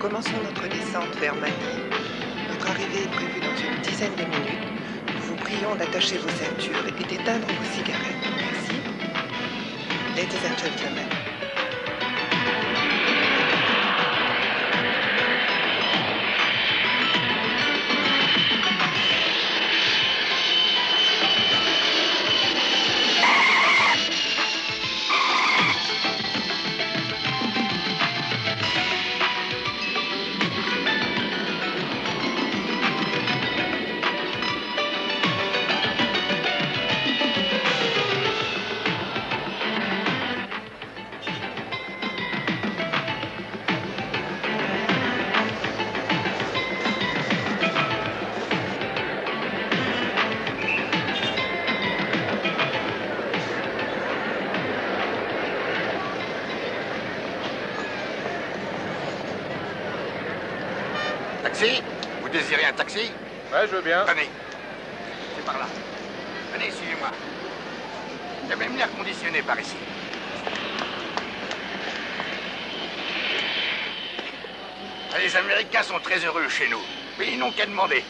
commençons notre descente vers Manille. Votre arrivée est prévue dans une dizaine de minutes. Nous vous prions d'attacher vos ceintures et d'éteindre vos cigarettes. Merci. Ladies and gentlemen. Taxi? Vous désirez un taxi? Ouais, je veux bien. Venez. C'est par là. Venez, suivez-moi. Il y a même l'air conditionné par ici. Les Américains sont très heureux chez nous. Mais ils n'ont qu'à demander.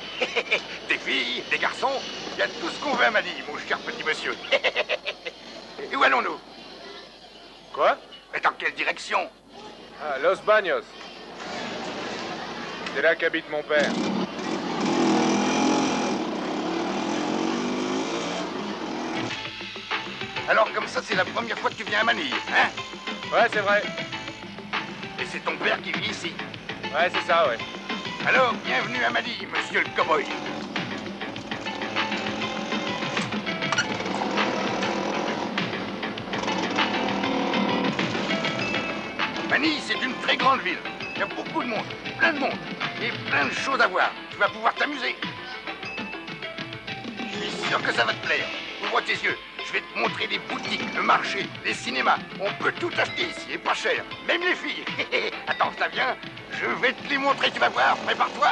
Des filles, des garçons, il y a tout ce qu'on veut à Manille, mon cher petit monsieur. Et où allons-nous? Quoi? Mais dans quelle direction? Ah, Los Baños. C'est là qu'habite mon père. Alors comme ça, c'est la première fois que tu viens à Manille, hein? Ouais, c'est vrai. Et c'est ton père qui vit ici? Ouais, c'est ça, ouais. Alors, bienvenue à Manille, monsieur le cow-boy. Manille, c'est une très grande ville. Il y a beaucoup de monde, plein de monde, et plein de choses à voir. Tu vas pouvoir t'amuser. Je suis sûr que ça va te plaire. Ouvre tes yeux. Je vais te montrer les boutiques, le marché, les cinémas. On peut tout acheter ici, et pas cher. Même les filles. Attends, ça vient. Je vais te les montrer, tu vas voir. Prépare-toi.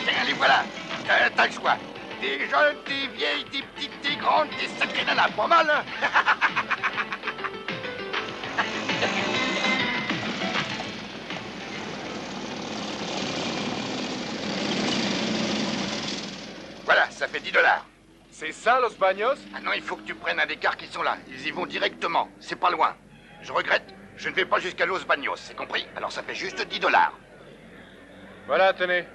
Tiens, les voilà. T'as le choix. Des jeunes, des vieilles, des petites, des grandes, des sacrées nanas. Pas mal, hein? Voilà, ça fait $10. C'est ça, Los Baños? Ah non, il faut que tu prennes un des cars qui sont là. Ils y vont directement. C'est pas loin. Je regrette, je ne vais pas jusqu'à Los Baños, c'est compris? Alors ça fait juste $10. Voilà, tenez.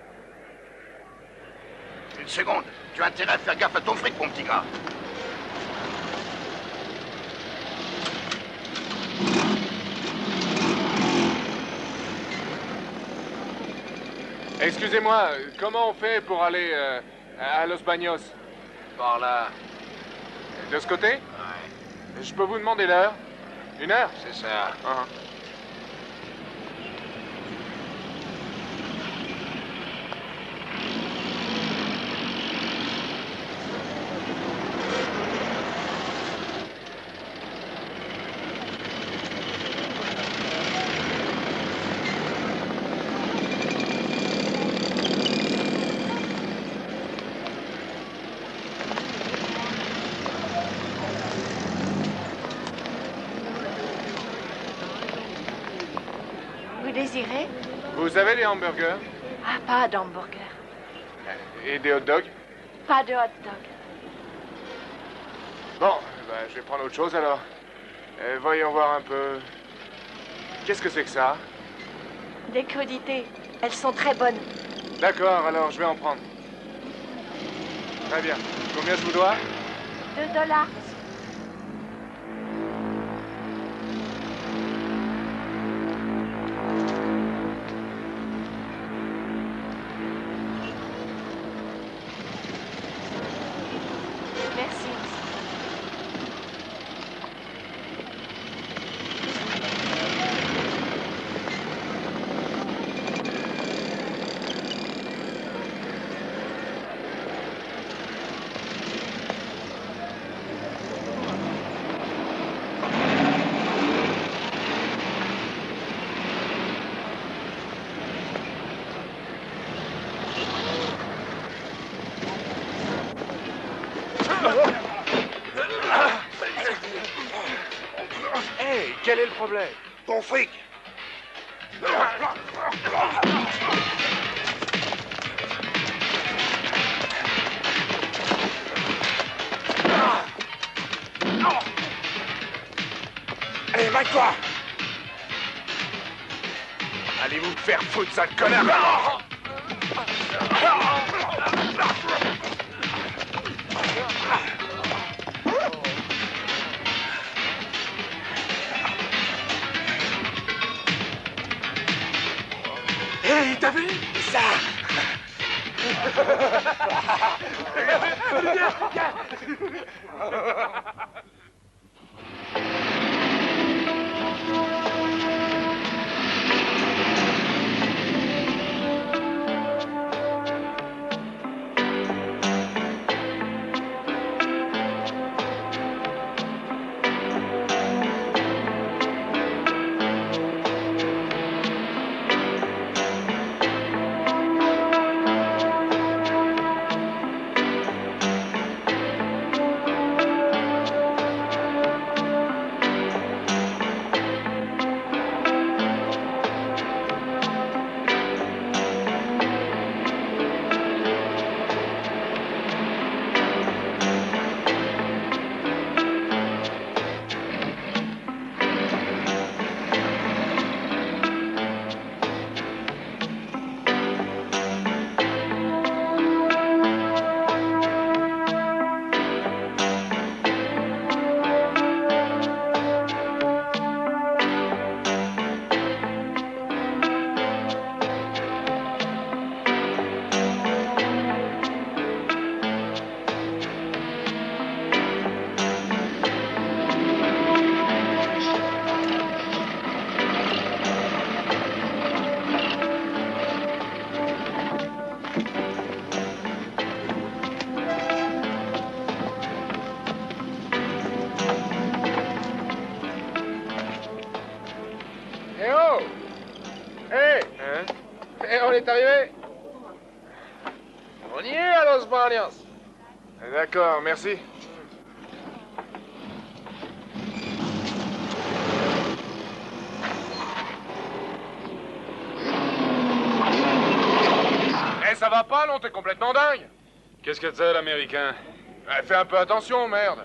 Une seconde. Tu as intérêt à faire gaffe à ton fric, mon petit gars. Excusez-moi, comment on fait pour aller à Los Baños? Par là. De ce côté? Ouais, Je peux vous demander l'heure? 1 heure? c'est ça. Ah. Vous désirez? Vous avez des hamburgers? Ah, pas d'hamburger. Et des hot dogs? Pas de hot dog. Bon, bah, je vais prendre autre chose alors. Voyons voir un peu. Qu'est-ce que c'est que ça? Des crudités. Elles sont très bonnes. D'accord, alors je vais en prendre. Très bien. Combien je vous dois? $2. Merci. Hey, quel est le problème? Ton fric. Allez, maille-toi! Allez vous faire foutre, sale connard! Hé, t'as vu ça? Eh oh! Hé! Hein? Eh, on est arrivé? On y est à Los Baños. D'accord, merci. Eh, ça va pas, non? T'es complètement dingue? Qu'est-ce que c'est, l'américain? Fais un peu attention, merde.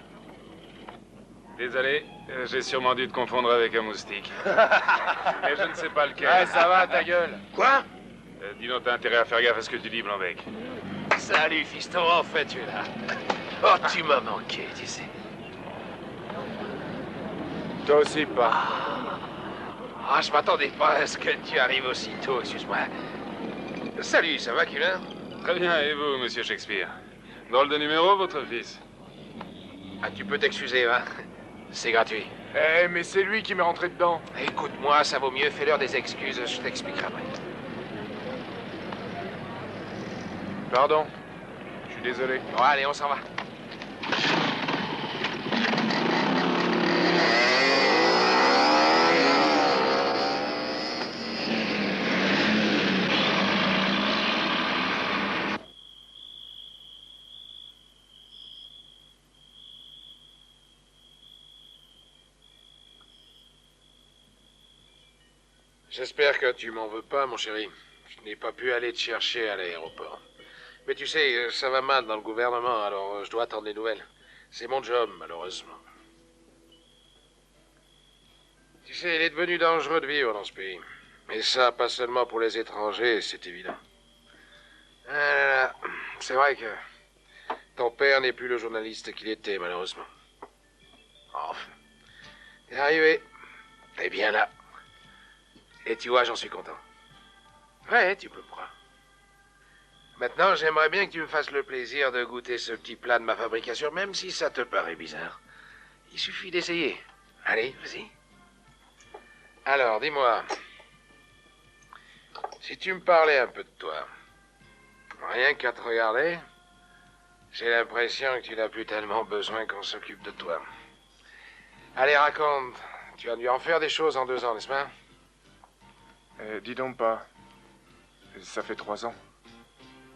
Désolé, j'ai sûrement dû te confondre avec un moustique. Mais je ne sais pas lequel. Ouais, ça va, ta gueule. Quoi? Dis donc, t'as intérêt à faire gaffe à ce que tu dis, Blanc-Bec. Salut, fiston, enfin tu es là. Oh, tu m'as manqué, tu sais. Toi aussi, pas. Ah, je m'attendais pas à ce que tu arrives aussitôt, excuse-moi. Salut, ça va, Culin? Très bien, et vous, monsieur Shakespeare? Drôle de numéro, votre fils? Ah, tu peux t'excuser, hein? C'est gratuit. Eh, mais c'est lui qui m'est rentré dedans. Écoute-moi, ça vaut mieux, fais-leur des excuses, je t'expliquerai après. Pardon. Je suis désolé. Bon, allez, on s'en va. J'espère que tu m'en veux pas, mon chéri. Je n'ai pas pu aller te chercher à l'aéroport. Mais tu sais, ça va mal dans le gouvernement, alors je dois attendre des nouvelles. C'est mon job, malheureusement. Tu sais, il est devenu dangereux de vivre dans ce pays. Et ça, pas seulement pour les étrangers, c'est évident. Ah là là, c'est vrai que ton père n'est plus le journaliste qu'il était, malheureusement. Enfin, t'es arrivé. T'es bien là. Et tu vois, j'en suis content. Ouais, tu peux me croire. Maintenant, j'aimerais bien que tu me fasses le plaisir de goûter ce petit plat de ma fabrication, même si ça te paraît bizarre. Il suffit d'essayer. Allez, vas-y. Alors, dis-moi, si tu me parlais un peu de toi, rien qu'à te regarder, j'ai l'impression que tu n'as plus tellement besoin qu'on s'occupe de toi. Allez, raconte. Tu as dû en faire des choses en 2 ans, n'est-ce pas? Dis donc pas. Ça fait 3 ans.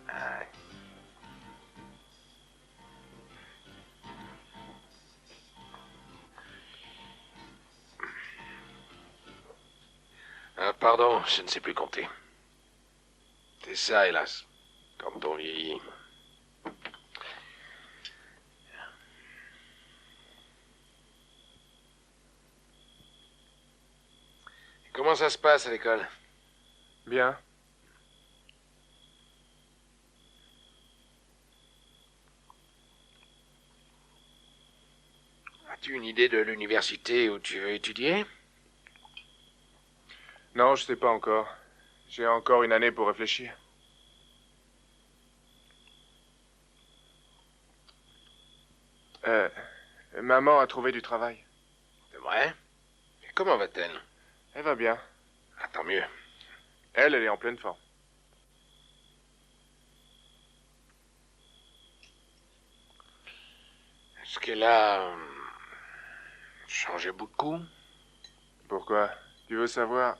Ah, ouais. pardon, je ne sais plus compter. C'est ça, hélas. Quand on vieillit. Comment ça se passe à l'école? Bien. As-tu une idée de l'université où tu veux étudier? Non, je sais pas encore. J'ai encore une année pour réfléchir. Maman a trouvé du travail. C'est vrai? Et comment va-t-elle? Elle va bien. Ah, tant mieux. Elle est en pleine forme. Est-ce qu'elle a changé beaucoup? Pourquoi? Tu veux savoir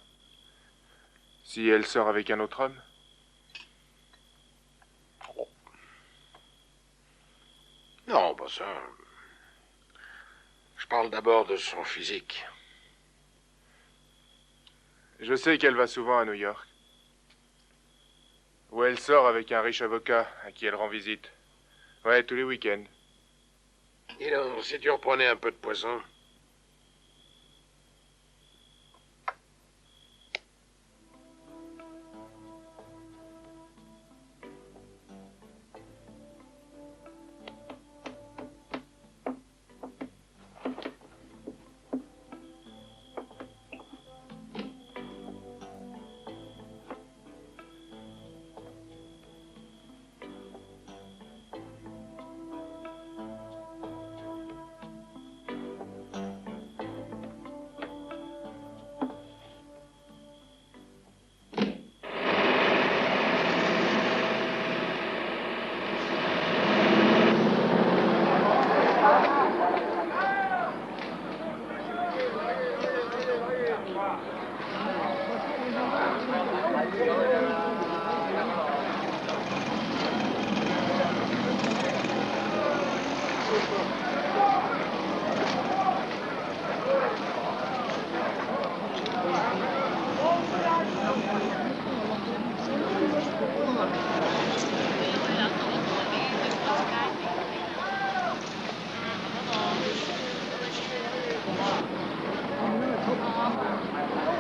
si elle sort avec un autre homme? Non, pas ça. Je parle d'abord de son physique. Je sais qu'elle va souvent à New York. Où elle sort avec un riche avocat à qui elle rend visite. Ouais, tous les week-ends. Dis donc, si tu reprenais un peu de poisson.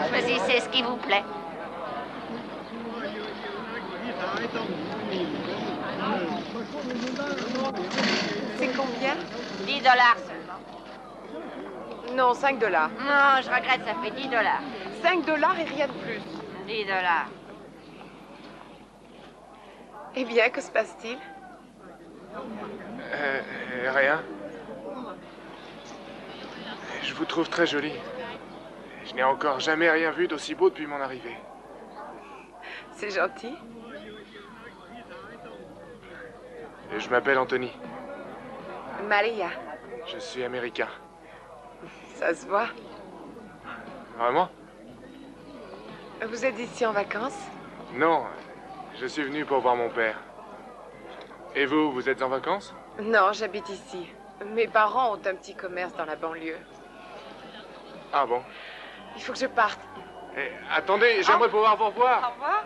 Choisissez ce qui vous plaît. C'est combien? 10 dollars seulement. Non, 5 dollars. Non, je regrette, ça fait 10 dollars. 5 dollars et rien de plus. 10 dollars. Eh bien, que se passe-t-il? Rien. Je vous trouve très jolie. Je n'ai encore jamais rien vu d'aussi beau depuis mon arrivée. C'est gentil. Et je m'appelle Anthony. Maria, Je suis américain. ça se voit. Vraiment? Vous êtes ici en vacances? Non, je suis venu pour voir mon père. Et vous, vous êtes en vacances? Non, j'habite ici. Mes parents ont un petit commerce dans la banlieue. Ah bon? Il faut que je parte. Eh, attendez, j'aimerais pouvoir vous Au revoir. revoir.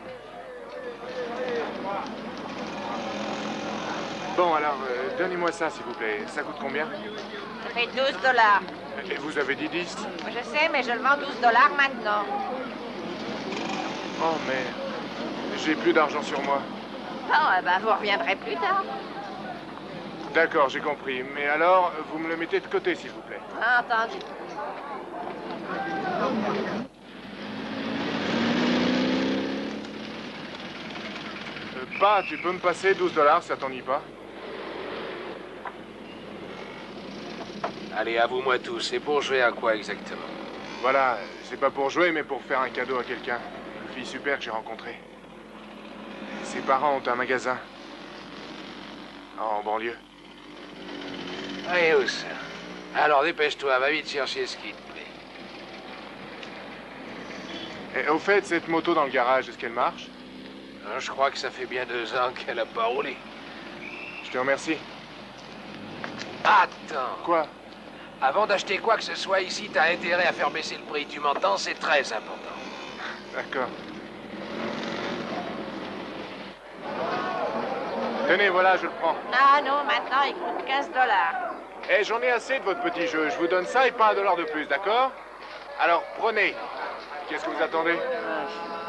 Bon, alors, donnez-moi ça, s'il vous plaît. Ça coûte combien? Ça fait 12 dollars. Et vous avez dit 10? Je sais, mais je le vends 12 dollars maintenant. Oh, merde. J'ai plus d'argent sur moi. Bon, eh ben, vous reviendrez plus tard. D'accord, j'ai compris. Mais alors, vous me le mettez de côté, s'il vous plaît. Entendu. Tu peux me passer 12 dollars, ça t'ennuie pas? Allez, avoue-moi tout, c'est pour jouer à quoi exactement? Voilà, c'est pas pour jouer, mais pour faire un cadeau à quelqu'un. Une fille super que j'ai rencontrée. Ses parents ont un magasin. En banlieue. Allez, où ça? Alors, dépêche-toi, va vite chercher ce qui te plaît. Et au fait, cette moto dans le garage, est-ce qu'elle marche? Je crois que ça fait bien 2 ans qu'elle a pas roulé. Je te remercie. Attends. Quoi? Avant d'acheter quoi que ce soit ici, t'as intérêt à faire baisser le prix. Tu m'entends? C'est très important. D'accord. Tenez, voilà, je le prends. Ah non, maintenant il coûte 15 $. Eh, j'en ai assez de votre petit jeu. Je vous donne ça et pas $1 de plus, d'accord? Alors, prenez. Qu'est-ce que vous attendez?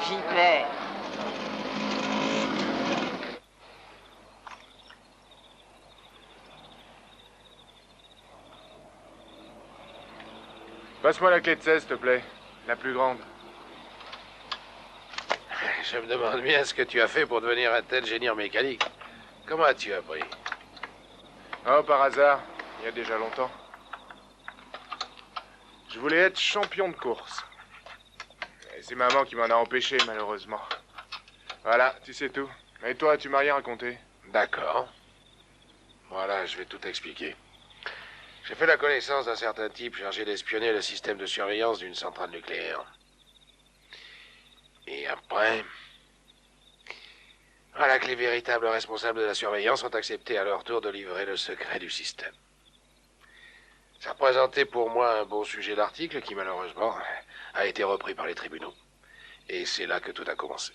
J'y vais. Passe-moi la clé de 16, s'il te plaît. La plus grande. Je me demande bien ce que tu as fait pour devenir un tel génie en mécanique. Comment as-tu appris? Oh, par hasard. Il y a déjà longtemps. Je voulais être champion de course. Et c'est maman qui m'en a empêché, malheureusement. Voilà, tu sais tout. Et toi, tu m'as rien raconté? D'accord. Voilà, je vais tout expliquer. J'ai fait la connaissance d'un certain type chargé d'espionner le système de surveillance d'une centrale nucléaire. Et après... Voilà que les véritables responsables de la surveillance ont accepté à leur tour de livrer le secret du système. Ça représentait pour moi un bon sujet d'article qui, malheureusement, a été repris par les tribunaux. Et c'est là que tout a commencé.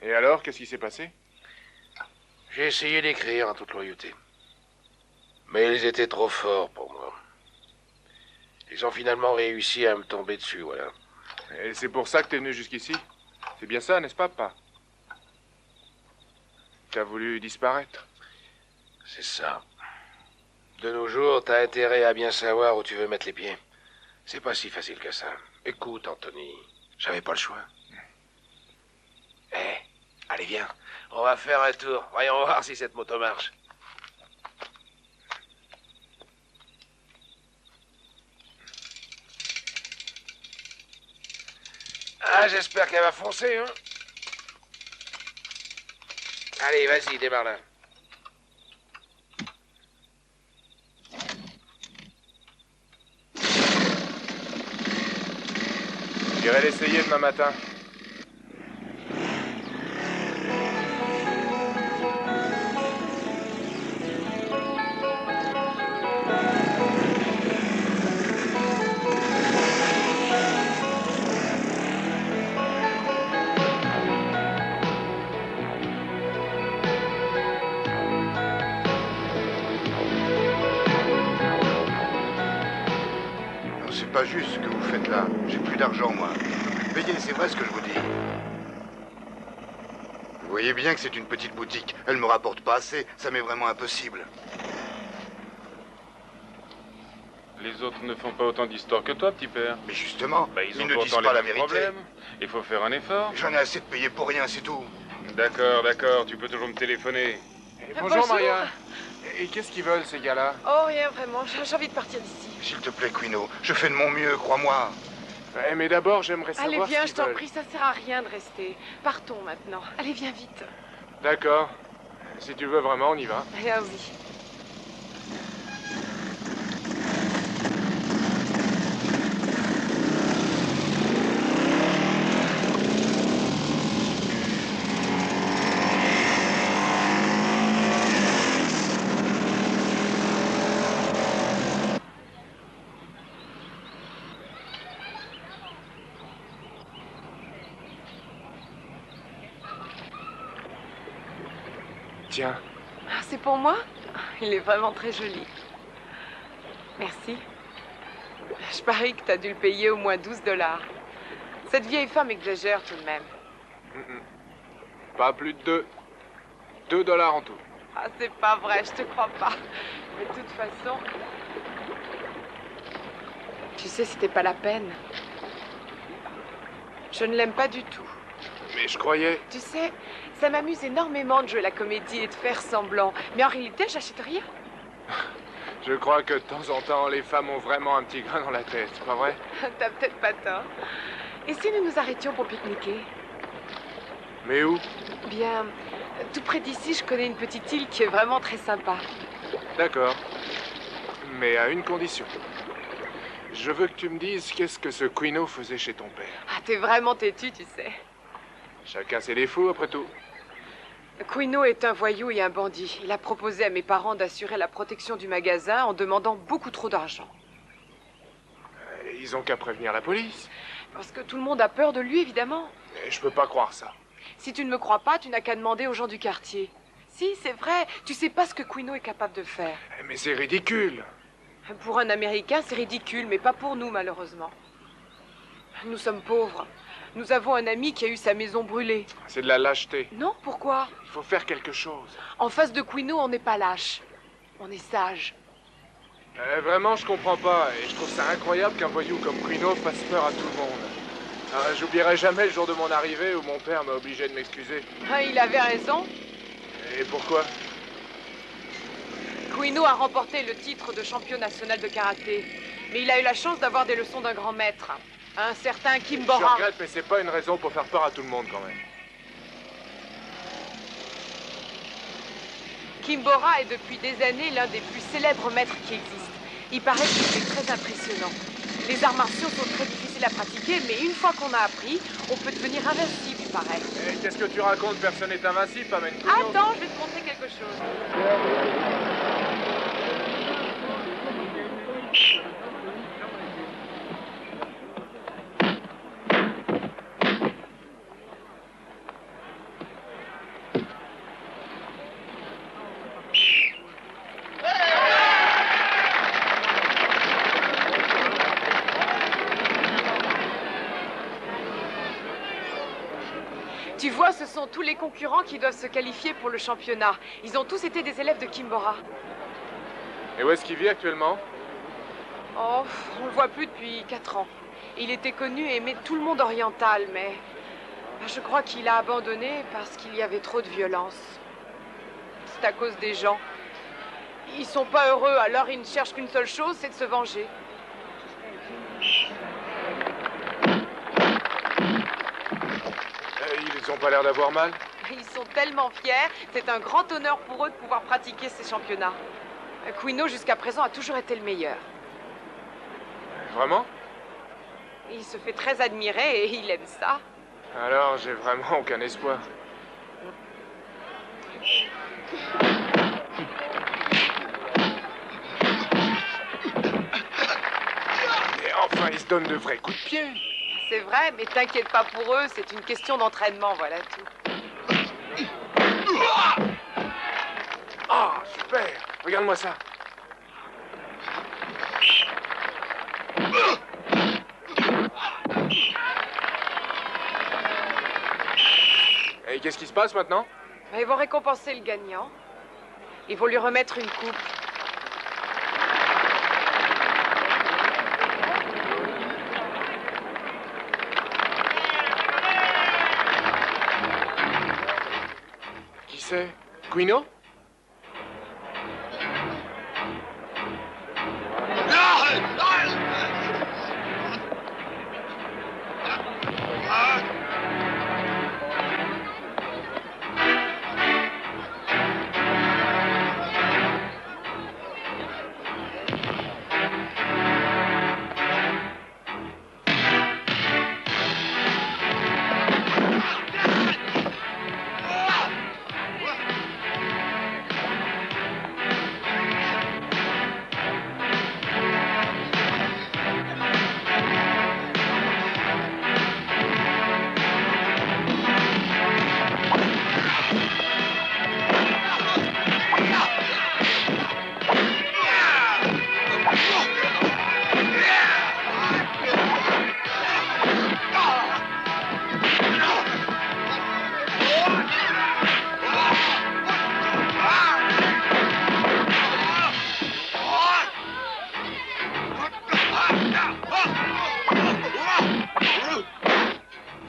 Et alors, qu'est-ce qui s'est passé? J'ai essayé d'écrire en toute loyauté. Mais ils étaient trop forts pour moi. Ils ont finalement réussi à me tomber dessus, voilà. Et c'est pour ça que t'es venu jusqu'ici? C'est bien ça, n'est-ce pas, papa? T'as voulu disparaître? C'est ça. De nos jours, t'as intérêt à bien savoir où tu veux mettre les pieds. C'est pas si facile que ça. Écoute, Anthony, j'avais pas le choix. Eh, allez, viens. On va faire un tour. Voyons voir si cette moto marche. Ah, j'espère qu'elle va foncer, hein. Allez, vas-y, démarre là. J'irai l'essayer demain matin. C'est pas juste ce que vous faites là. J'ai plus d'argent, moi. Payez, c'est vrai ce que je vous dis. Vous voyez bien que c'est une petite boutique. Elle me rapporte pas assez. Ça m'est vraiment impossible. Les autres ne font pas autant d'histoires que toi, petit père. Mais justement, Bah, ils ont ne disent pourtant pas les la mêmes vérité. problèmes. Il faut faire un effort. J'en ai assez de payer pour rien, c'est tout. D'accord, d'accord, tu peux toujours me téléphoner. Eh, bonjour, Maria. Et qu'est-ce qu'ils veulent, ces gars-là? Oh, rien vraiment. J'ai envie de partir d'ici. S'il te plaît, Quino, je fais de mon mieux, crois-moi. Eh, mais d'abord, j'aimerais savoir Allez, viens, ce je qu'ils t'en veulent. prie, ça sert à rien de rester. Partons maintenant. Allez, viens vite. D'accord. Si tu veux vraiment, on y va. Ah oui. Tiens. Ah, c'est pour moi? Il est vraiment très joli. Merci. Je parie que t'as dû le payer au moins 12 $. Cette vieille femme exagère tout de même. Pas plus de 2 $2 en tout. Ah, c'est pas vrai, je te crois pas. Mais de toute façon... Tu sais, c'était pas la peine. Je ne l'aime pas du tout. Mais je croyais... Tu sais, ça m'amuse énormément de jouer la comédie et de faire semblant. Mais en réalité, j'achète rien. Je crois que de temps en temps, les femmes ont vraiment un petit grain dans la tête, c'est pas vrai? T'as peut-être pas tort. Et si nous nous arrêtions pour pique-niquer? Mais où? Bien, tout près d'ici, je connais une petite île qui est vraiment très sympa. D'accord. Mais à une condition. Je veux que tu me dises qu'est-ce que ce Quino faisait chez ton père. Ah, t'es vraiment têtu, tu sais. Chacun ses défauts, après tout. Quino est un voyou et un bandit. Il a proposé à mes parents d'assurer la protection du magasin en demandant beaucoup trop d'argent. Ils ont qu'à prévenir la police. Parce que tout le monde a peur de lui, évidemment. Et je peux pas croire ça. Si tu ne me crois pas, tu n'as qu'à demander aux gens du quartier. Si, c'est vrai. Tu sais pas ce que Quino est capable de faire. Mais c'est ridicule. Pour un Américain, c'est ridicule, mais pas pour nous, malheureusement. Nous sommes pauvres. Nous avons un ami qui a eu sa maison brûlée. C'est de la lâcheté. Non, pourquoi? Il faut faire quelque chose. En face de Quino, on n'est pas lâche. On est sage. Vraiment, je comprends pas. Et je trouve ça incroyable qu'un voyou comme Quino fasse peur à tout le monde. J'oublierai jamais le jour de mon arrivée où mon père m'a obligé de m'excuser. Ah, il avait raison. Et pourquoi? Quino a remporté le titre de champion national de karaté. Mais il a eu la chance d'avoir des leçons d'un grand maître. Un certain Je Kimbora. regrette, mais c'est pas une raison pour faire peur à tout le monde quand même. Kimbora est depuis des années l'un des plus célèbres maîtres qui existent. Il paraît qu'il est très impressionnant. Les arts martiaux sont très difficiles à pratiquer, mais une fois qu'on a appris, on peut devenir invincible, il paraît. Et qu'est-ce que tu racontes? Personne n'est invincible, amène Quino. Attends, je vais te montrer quelque chose. Tu vois, ce sont tous les concurrents qui doivent se qualifier pour le championnat. Ils ont tous été des élèves de Kimbora. Et où est-ce qu'il vit actuellement? Oh, on le voit plus depuis 4 ans. Il était connu et aimé de tout le monde oriental, mais je crois qu'il a abandonné parce qu'il y avait trop de violence. C'est à cause des gens. Ils sont pas heureux, alors ils ne cherchent qu'une seule chose, c'est de se venger. Ils ont pas l'air d'avoir mal. Ils sont tellement fiers, c'est un grand honneur pour eux de pouvoir pratiquer ces championnats. Quino, jusqu'à présent, a toujours été le meilleur. Vraiment? Il se fait très admirer et il aime ça. Alors, j'ai vraiment aucun espoir. Et enfin, ils se donnent de vrais coups de pied. C'est vrai, mais t'inquiète pas pour eux, c'est une question d'entraînement, voilà tout. Ah, super! Regarde-moi ça. Et qu'est-ce qui se passe maintenant? Ils vont récompenser le gagnant. Ils vont lui remettre une coupe. Qui c'est? Quino?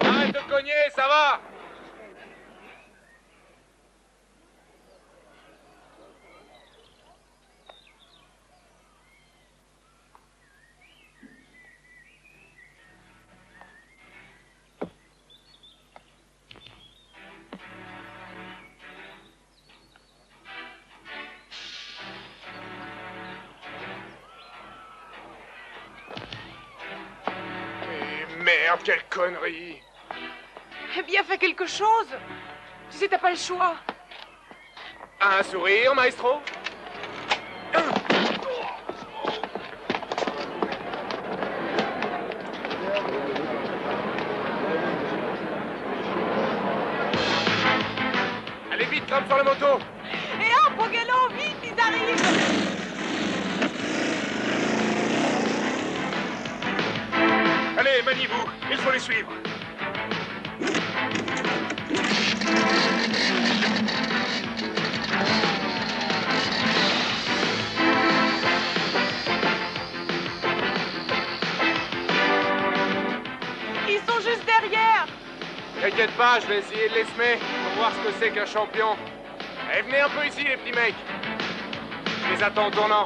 Arrête de cogner, ça va? Merde, quelle connerie! Eh bien, fais quelque chose. Tu sais, t'as pas le choix. Un sourire, maestro? sommes sur la moto. Et hop, Pogelo, vite, ils arrivent! Allez, maniez-vous, il faut les suivre. Ils sont juste derrière! T'inquiète pas, je vais essayer de les semer pour voir ce que c'est qu'un champion. Allez, venez un peu ici, les petits mecs. Je les attends au tournant.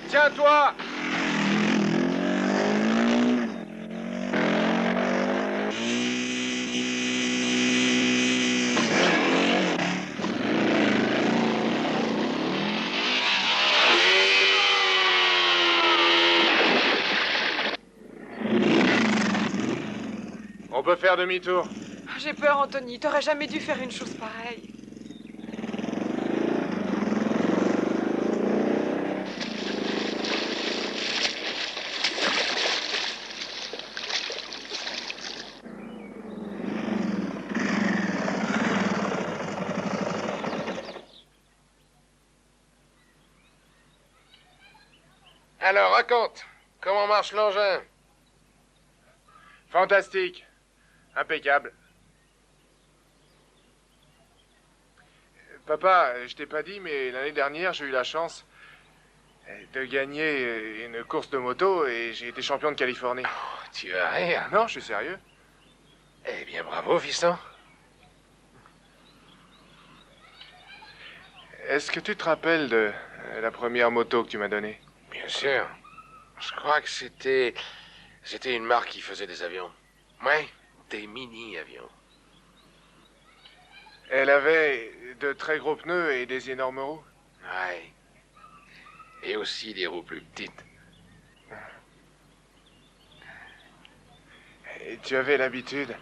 Tiens-toi! On peut faire demi-tour. J'ai peur, Anthony. T'aurais jamais dû faire une chose pareille. Alors, raconte. Comment marche l'engin? Fantastique. Impeccable. Papa, je t'ai pas dit, mais l'année dernière, j'ai eu la chance de gagner une course de moto et j'ai été champion de Californie. Oh, tu as rien. Non, je suis sérieux. Eh bien, bravo, fiston. Est-ce que tu te rappelles de la première moto que tu m'as donnée? Bien sûr. Je crois que c'était une marque qui faisait des avions. Ouais, des mini-avions. Elle avait de très gros pneus et des énormes roues. Ouais. Et aussi des roues plus petites. Et tu avais l'habitude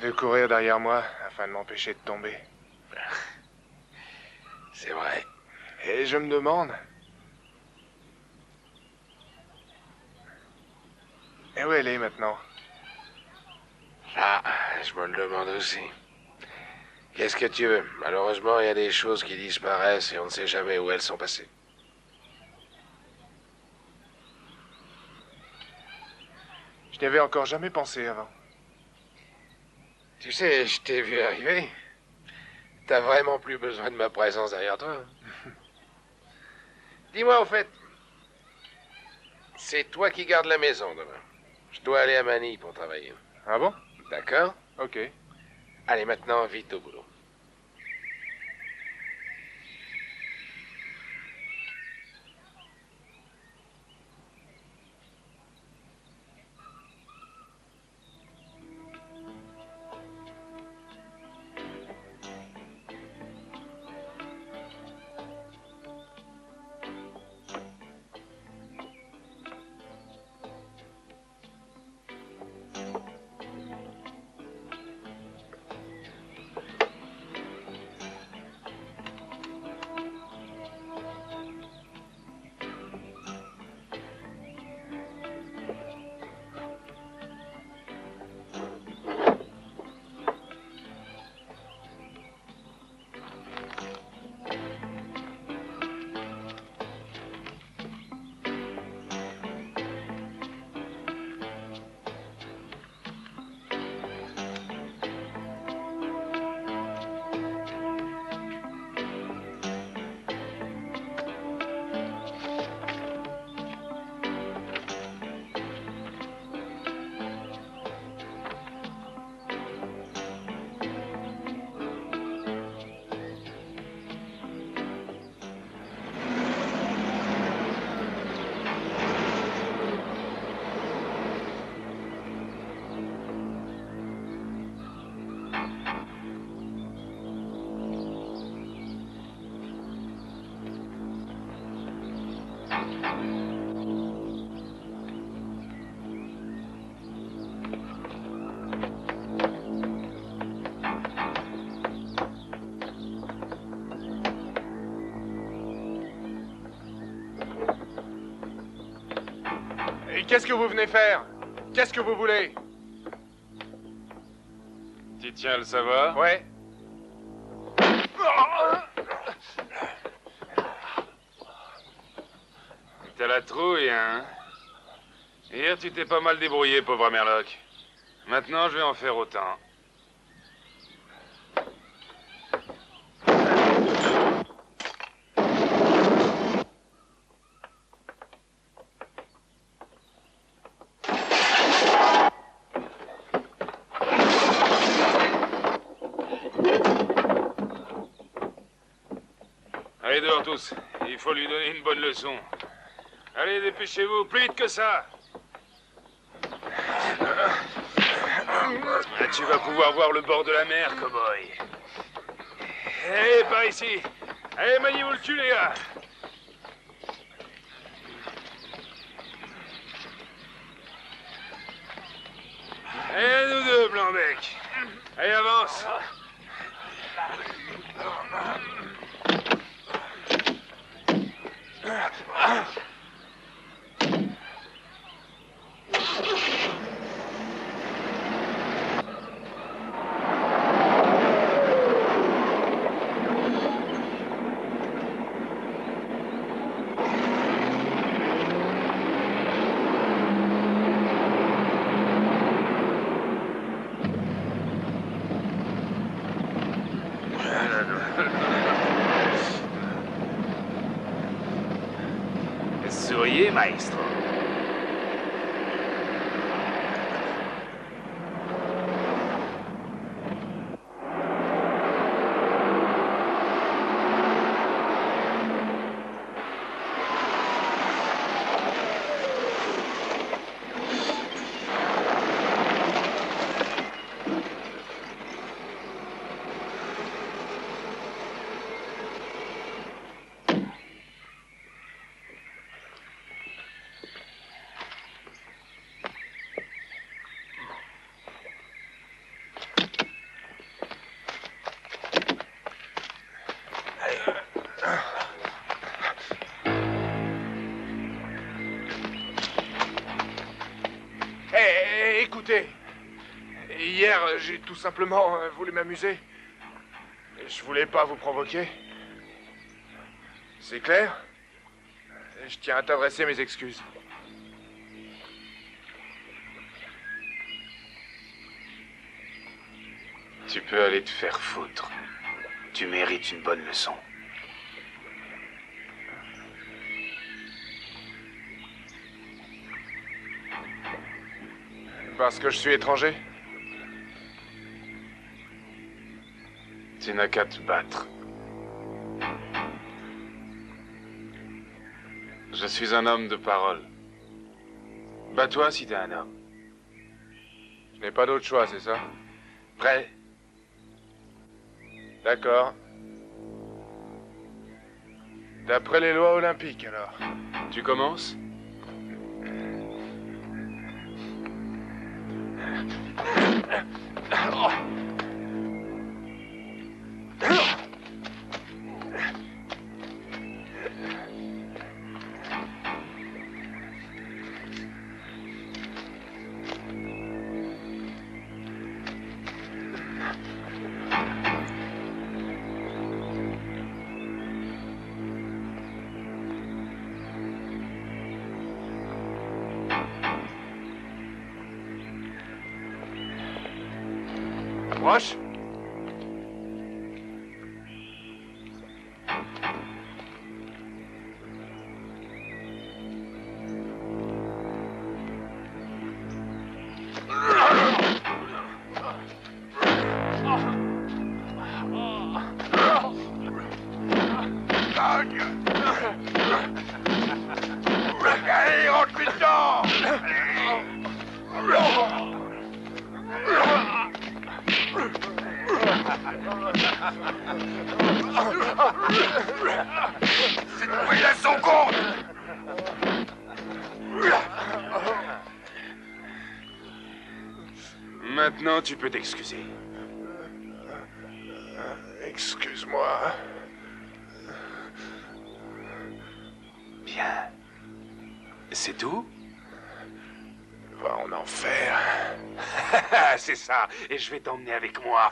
de courir derrière moi afin de m'empêcher de tomber. C'est vrai. Et je me demande... Et où elle est maintenant? Ah, je me le demande aussi. Qu'est-ce que tu veux? Malheureusement, il y a des choses qui disparaissent et on ne sait jamais où elles sont passées. Je n'y avais encore jamais pensé avant. Tu sais, je t'ai vu arriver. T'as vraiment plus besoin de ma présence derrière toi. Dis-moi, au fait, c'est toi qui gardes la maison demain. Je dois aller à Manille pour travailler. Ah bon? D'accord? Ok. Allez, maintenant, vite au boulot. Et qu'est-ce que vous venez faire? Qu'est-ce que vous voulez? Tu tiens à le savoir? Ouais. T'as la trouille, hein? Hier, tu t'es pas mal débrouillé, pauvre Merlock. Maintenant, je vais en faire autant. Allez dehors tous, il faut lui donner une bonne leçon. Allez, dépêchez-vous, plus vite que ça. Ah, tu vas pouvoir voir le bord de la mer, cow-boy. Allez, par ici. Allez, maniez-vous le cul, les gars. Allez, nous deux, Blanc-bec. Allez, avance. Souriez, maestro. Écoutez, hier, j'ai tout simplement voulu m'amuser. Je voulais pas vous provoquer. C'est clair? Je tiens à t'adresser mes excuses. Tu peux aller te faire foutre. Tu mérites une bonne leçon. Parce que je suis étranger? Tu n'as qu'à te battre. Je suis un homme de parole. Bats-toi si t'es un homme. Je n'ai pas d'autre choix, c'est ça? Prêt? D'accord. D'après les lois olympiques, alors. Tu commences? Approche. Allez, rentre dedans. Cette fois, il a son compte. Maintenant, tu peux t'excuser. Excuse-moi. Bien. C'est tout? Va en enfer. C'est ça, et je vais t'emmener avec moi.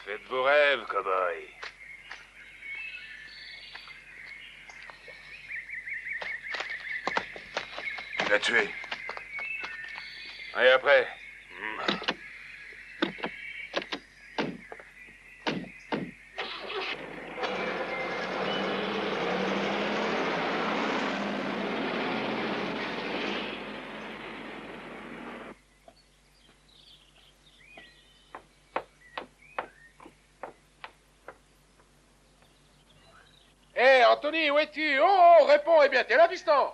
Faites vos rêves, cow-boy. Tu l'as tué. Et après? Hé, Anthony, où es-tu? Oh, réponds, eh bien, t'es là, piston?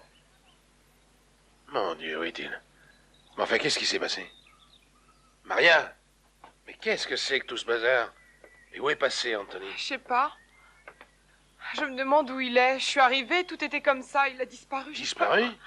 Mon Dieu, où est-il? Mais enfin, qu'est-ce qui s'est passé? Maria? Mais qu'est-ce que c'est que tout ce bazar? Et où est passé, Anthony? Je sais pas. Je me demande où il est. Je suis arrivée, tout était comme ça, il a disparu. je sais pas. Disparu?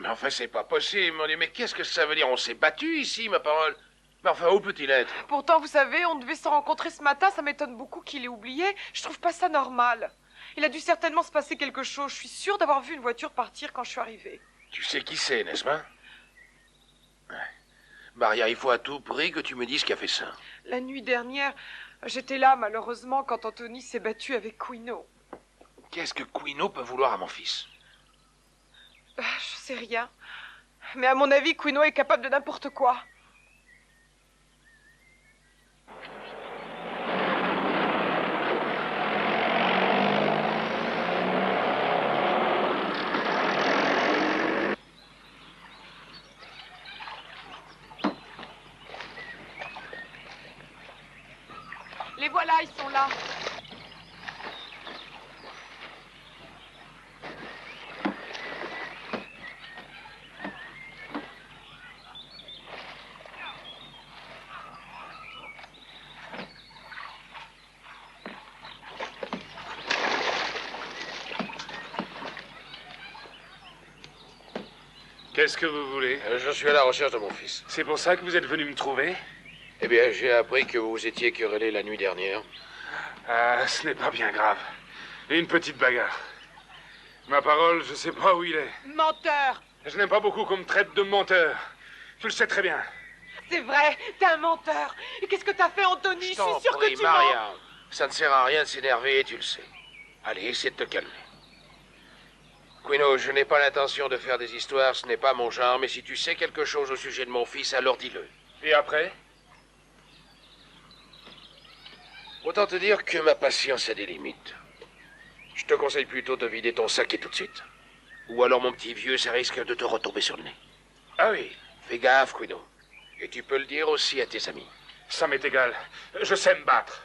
Mais enfin, c'est pas possible, mon Dieu. Mais qu'est-ce que ça veut dire? On s'est battu ici, ma parole. Mais enfin, où peut-il être? Pourtant, vous savez, on devait se rencontrer ce matin, ça m'étonne beaucoup qu'il ait oublié. Je trouve pas ça normal. Il a dû certainement se passer quelque chose. Je suis sûre d'avoir vu une voiture partir quand je suis arrivée. Tu sais qui c'est, n'est-ce pas? Ouais. Maria, il faut à tout prix que tu me dises qui a fait ça. La nuit dernière, j'étais là, malheureusement, quand Anthony s'est battu avec Quino. Qu'est-ce que Quino peut vouloir à mon fils? Je sais rien. Mais à mon avis, Quino est capable de n'importe quoi. Les voilà, ils sont là. Qu'est-ce que vous voulez? Je suis à la recherche de mon fils. C'est pour ça que vous êtes venu me trouver? Eh bien, j'ai appris que vous vous étiez querellé la nuit dernière. Ah, ce n'est pas bien grave. Une petite bagarre. Ma parole, je sais pas où il est. Menteur! Je n'aime pas beaucoup qu'on me traite de menteur. Tu le sais très bien. C'est vrai, t'es un menteur. Et qu'est-ce que t'as fait, Anthony? Je suis t'en sûre prie, que tu Maria. mens. Ça ne sert à rien de s'énerver, tu le sais. Allez, essaie de te calmer. Quino, je n'ai pas l'intention de faire des histoires, ce n'est pas mon genre, mais si tu sais quelque chose au sujet de mon fils, alors dis-le. Et après? Autant te dire que ma patience a des limites. Je te conseille plutôt de vider ton sac et tout de suite. Ou alors, mon petit vieux, ça risque de te retomber sur le nez. Ah oui, Fais gaffe, Quino. Et tu peux le dire aussi à tes amis. ça m'est égal. Je sais me battre.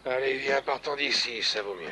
Allez, viens, partons d'ici, ça vaut mieux.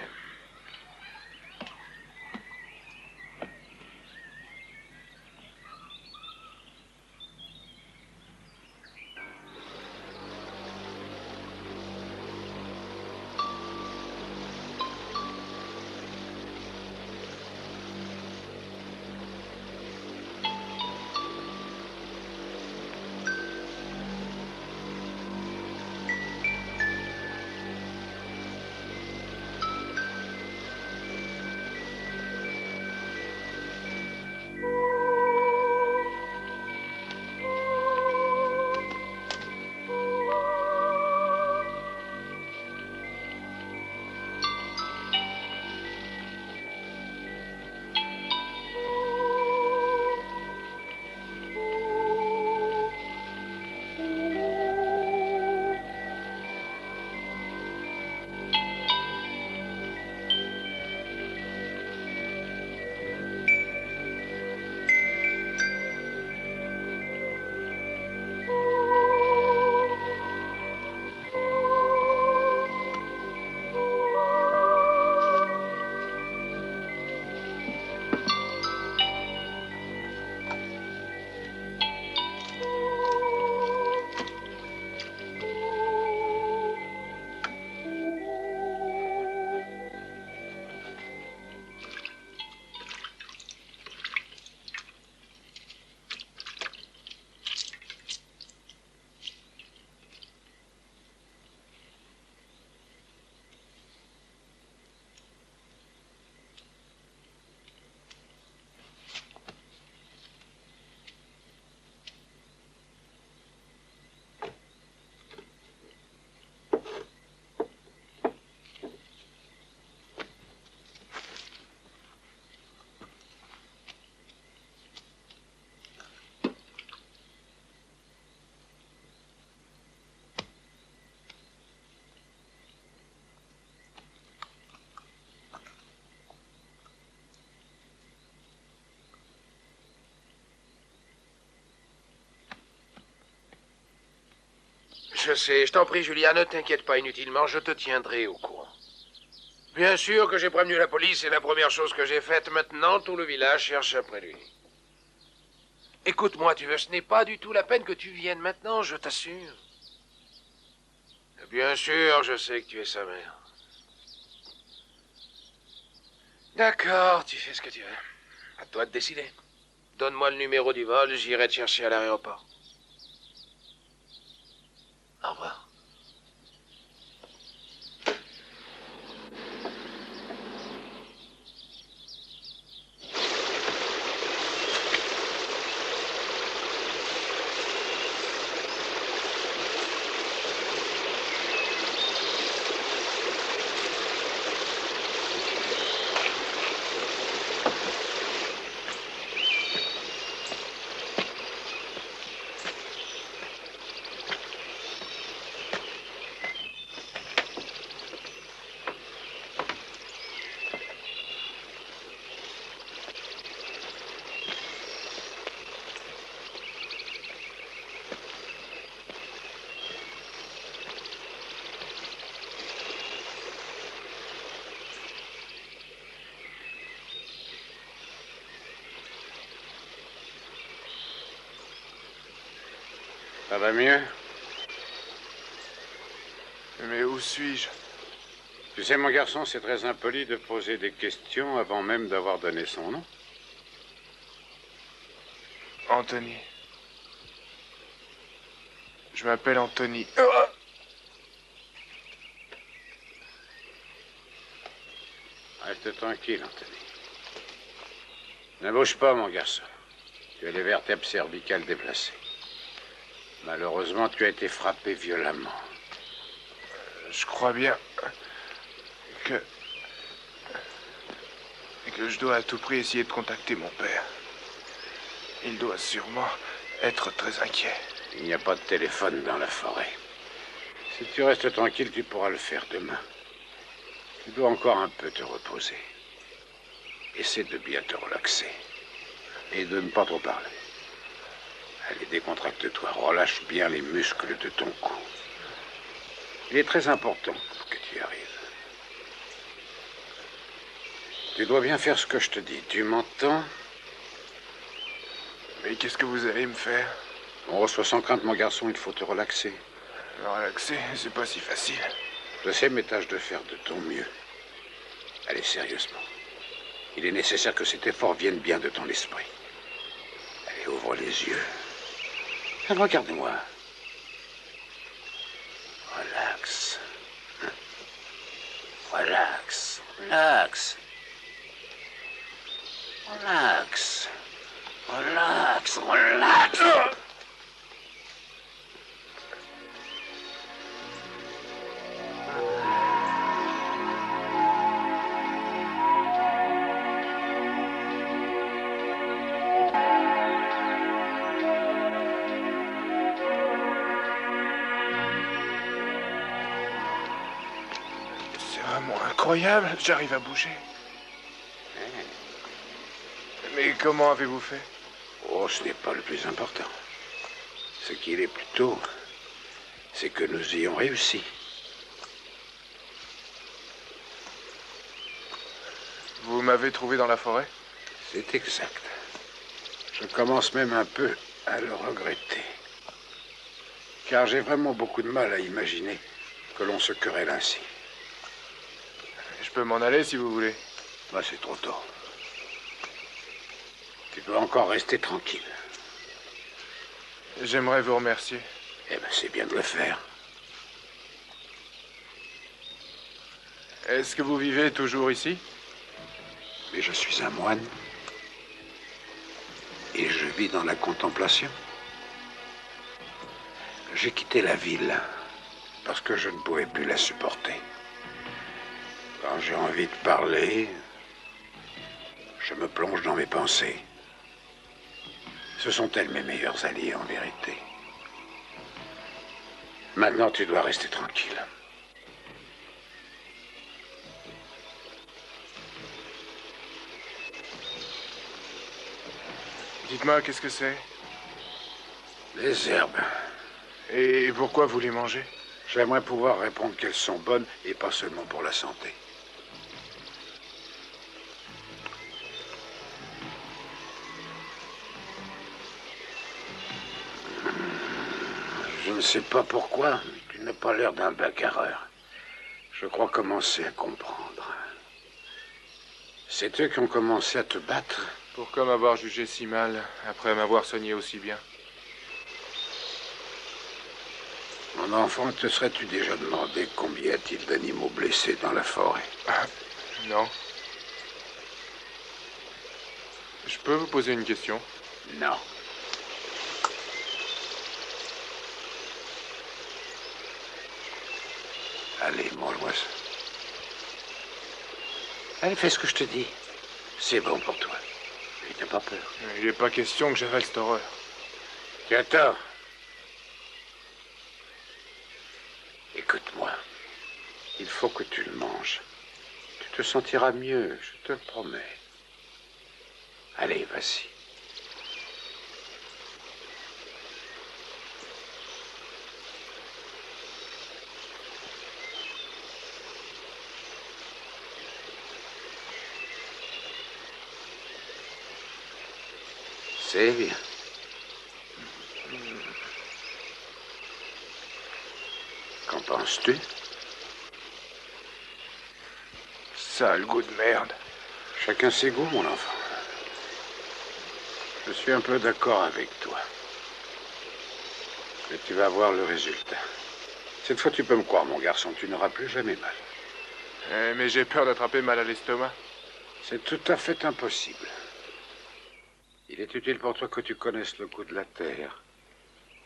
Je sais, je t'en prie, Julia, ne t'inquiète pas inutilement, je te tiendrai au courant. Bien sûr que j'ai prévenu la police, c'est la première chose que j'ai faite. Maintenant, tout le village cherche après lui. Écoute-moi, tu veux, ce n'est pas du tout la peine que tu viennes maintenant, je t'assure. Bien sûr, je sais que tu es sa mère. D'accord, tu fais ce que tu veux. À toi de décider. Donne-moi le numéro du vol, j'irai te chercher à l'aéroport. Au revoir. Ça va mieux? Mais où suis-je? Tu sais, mon garçon, c'est très impoli de poser des questions avant même d'avoir donné son nom. Anthony. Je m'appelle Anthony. Reste tranquille, Anthony. Ne bouge pas, mon garçon. Tu as les vertèbres cervicales déplacées. Malheureusement, tu as été frappé violemment. Je crois bien que je dois à tout prix essayer de contacter mon père. Il doit sûrement être très inquiet. Il n'y a pas de téléphone dans la forêt. Si tu restes tranquille, tu pourras le faire demain. Tu dois encore un peu te reposer. Essaie de bien te relaxer. Et de ne pas trop parler. Allez, décontracte-toi. Relâche bien les muscles de ton cou. Il est très important que tu y arrives. Tu dois bien faire ce que je te dis. Tu m'entends? Mais qu'est-ce que vous allez me faire? Oh, sois sans crainte, mon garçon, il faut te relaxer. Me relaxer, c'est pas si facile. Je sais, mais tâche de faire de ton mieux. Allez, sérieusement. Il est nécessaire que cet effort vienne bien de ton esprit. Allez, ouvre les yeux. Regarde-moi. Relax. Relax. Relax. Relax. Relax. Relax. C'est vraiment incroyable, j'arrive à bouger. Mais comment avez-vous fait? Oh, ce n'est pas le plus important. Ce qu'il est plutôt, c'est que nous ayons réussi. Vous m'avez trouvé dans la forêt? C'est exact. Je commence même un peu à le regretter. Car j'ai vraiment beaucoup de mal à imaginer que l'on se querelle ainsi. Je peux m'en aller si vous voulez. Bah, c'est trop tôt. Tu peux encore rester tranquille. J'aimerais vous remercier. Eh ben, c'est bien de le faire. Est-ce que vous vivez toujours ici? Mais je suis un moine. Et je vis dans la contemplation. J'ai quitté la ville parce que je ne pouvais plus la supporter. Quand j'ai envie de parler, je me plonge dans mes pensées. Ce sont elles mes meilleurs alliés en vérité. Maintenant, tu dois rester tranquille. Dites-moi, qu'est-ce que c'est? Les herbes. Et pourquoi vous les mangez? J'aimerais pouvoir répondre qu'elles sont bonnes et pas seulement pour la santé. Je ne sais pas pourquoi, mais tu n'as pas l'air d'un bagarreur. Je crois commencer à comprendre. C'est eux qui ont commencé à te battre? Pourquoi m'avoir jugé si mal, après m'avoir soigné aussi bien? Mon enfant, te serais-tu déjà demandé combien y a-t-il d'animaux blessés dans la forêt? Non. Je peux vous poser une question? Non. Allez, mange-moi ça. Allez, fais ce que je te dis. C'est bon pour toi. Et t'as pas peur. Il n'est pas question que j'avale cette horreur. Tu as tort. Écoute-moi. Il faut que tu le manges. Tu te sentiras mieux, je te le promets. Allez, vas-y. C'est bien. Qu'en penses-tu? Ça a le goût de merde. Chacun ses goûts, mon enfant. Je suis un peu d'accord avec toi. Mais tu vas voir le résultat. Cette fois, tu peux me croire, mon garçon, tu n'auras plus jamais mal. Mais j'ai peur d'attraper mal à l'estomac. C'est tout à fait impossible. Il est utile pour toi que tu connaisses le goût de la terre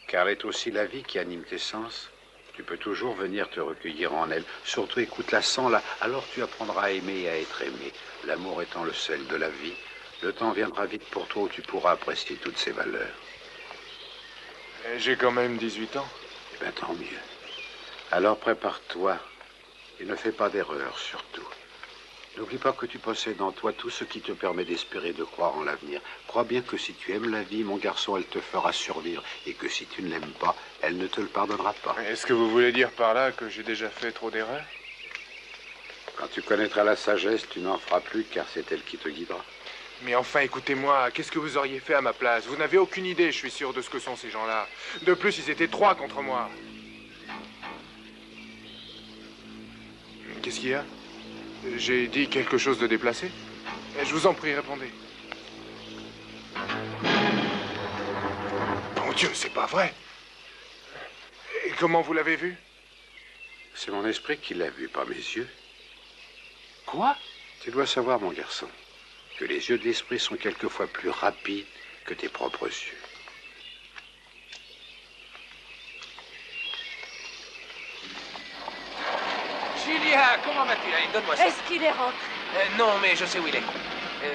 car elle est aussi la vie qui anime tes sens. Tu peux toujours venir te recueillir en elle. Surtout écoute-la sans la, alors tu apprendras à aimer et à être aimé. L'amour étant le sel de la vie, le temps viendra vite pour toi où tu pourras apprécier toutes ses valeurs. J'ai quand même 18 ans. Eh bien, tant mieux. Alors prépare-toi et ne fais pas d'erreur, surtout. N'oublie pas que tu possèdes en toi tout ce qui te permet d'espérer, de croire en l'avenir. Crois bien que si tu aimes la vie, mon garçon, elle te fera survivre. Et que si tu ne l'aimes pas, elle ne te le pardonnera pas. Est-ce que vous voulez dire par là que j'ai déjà fait trop d'erreurs? Quand tu connaîtras la sagesse, tu n'en feras plus, car c'est elle qui te guidera. Mais enfin, écoutez-moi, qu'est-ce que vous auriez fait à ma place? Vous n'avez aucune idée, je suis sûr, de ce que sont ces gens-là. De plus, ils étaient 3 contre moi. Qu'est-ce qu'il y a? J'ai dit quelque chose de déplacé? Je vous en prie, répondez. Mon Dieu, c'est pas vrai! Et comment vous l'avez vu? C'est mon esprit qui l'a vu, pas mes yeux. Quoi? Tu dois savoir, mon garçon, que les yeux de l'esprit sont quelquefois plus rapides que tes propres yeux. Julia, comment vas-tu? Allez, donne-moi ça. Est-ce qu'il est rentré? Non, mais je sais où il est.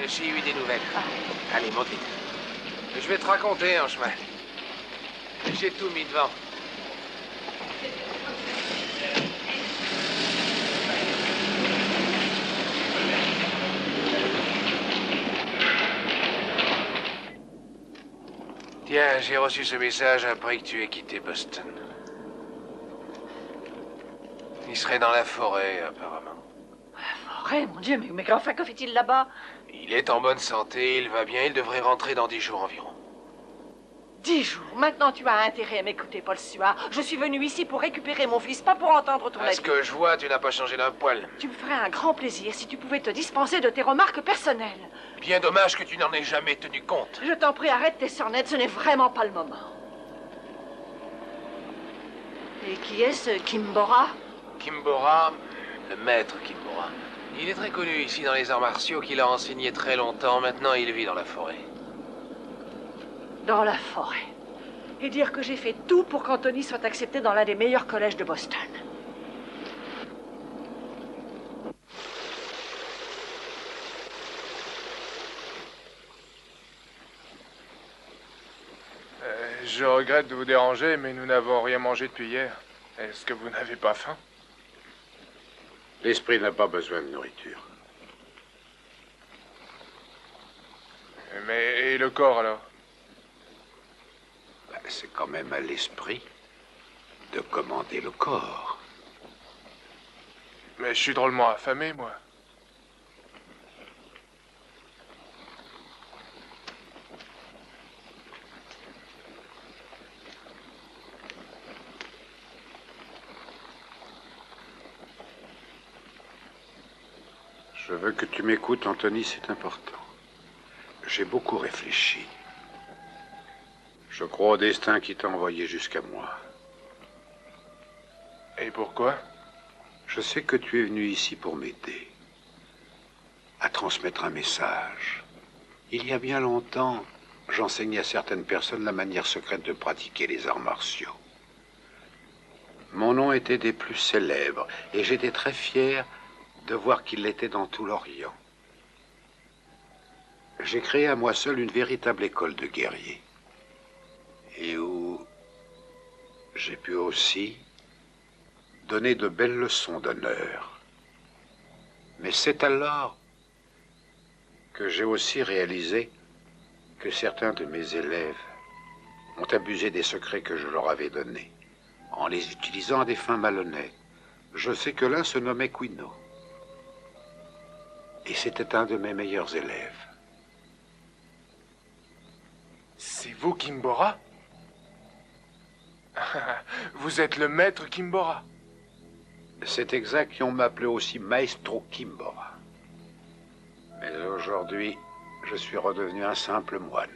J'ai eu des nouvelles. Allez, monte vite. Je vais te raconter en chemin. J'ai tout mis devant. Tiens, j'ai reçu ce message après que tu aies quitté Boston. Il serait dans la forêt, apparemment. Forêt, mon Dieu, mais enfin, que fait-il là-bas? Il est en bonne santé, il va bien, il devrait rentrer dans 10 jours environ. 10 jours. Maintenant, tu as intérêt à m'écouter, Paul Stewart. Je suis venu ici pour récupérer mon fils, pas pour entendre ton À avis. ce que je vois, tu n'as pas changé d'un poil. Tu me ferais un grand plaisir si tu pouvais te dispenser de tes remarques personnelles. Bien dommage que tu n'en aies jamais tenu compte. Je t'en prie, arrête tes sornettes, ce n'est vraiment pas le moment. Et qui est ce Kimbora? Kimbora, le maître Kimbora. Il est très connu ici dans les arts martiaux, qu'il a enseigné très longtemps. Maintenant, il vit dans la forêt. Dans la forêt. Et dire que j'ai fait tout pour qu'Anthony soit accepté dans l'un des meilleurs collèges de Boston. Je regrette de vous déranger, mais nous n'avons rien mangé depuis hier. Est-ce que vous n'avez pas faim? L'esprit n'a pas besoin de nourriture. Mais et le corps, alors? C'est quand même à l'esprit de commander le corps. Mais je suis drôlement affamé, moi. Je veux que tu m'écoutes, Anthony, c'est important. J'ai beaucoup réfléchi. Je crois au destin qui t'a envoyé jusqu'à moi. Et pourquoi? Je sais que tu es venu ici pour m'aider, à transmettre un message. Il y a bien longtemps, j'enseignais à certaines personnes la manière secrète de pratiquer les arts martiaux. Mon nom était des plus célèbres, et j'étais très fier de voir qu'il l'était dans tout l'Orient. J'ai créé à moi seul une véritable école de guerriers. Et où j'ai pu aussi donner de belles leçons d'honneur. Mais c'est alors que j'ai aussi réalisé que certains de mes élèves ont abusé des secrets que je leur avais donnés, en les utilisant à des fins malhonnêtes. Je sais que l'un se nommait Quino. Et c'était un de mes meilleurs élèves. C'est vous, Kimbora? Vous êtes le maître Kimbora? C'est exact, et on m'appelait aussi Maestro Kimbora. Mais aujourd'hui, je suis redevenu un simple moine.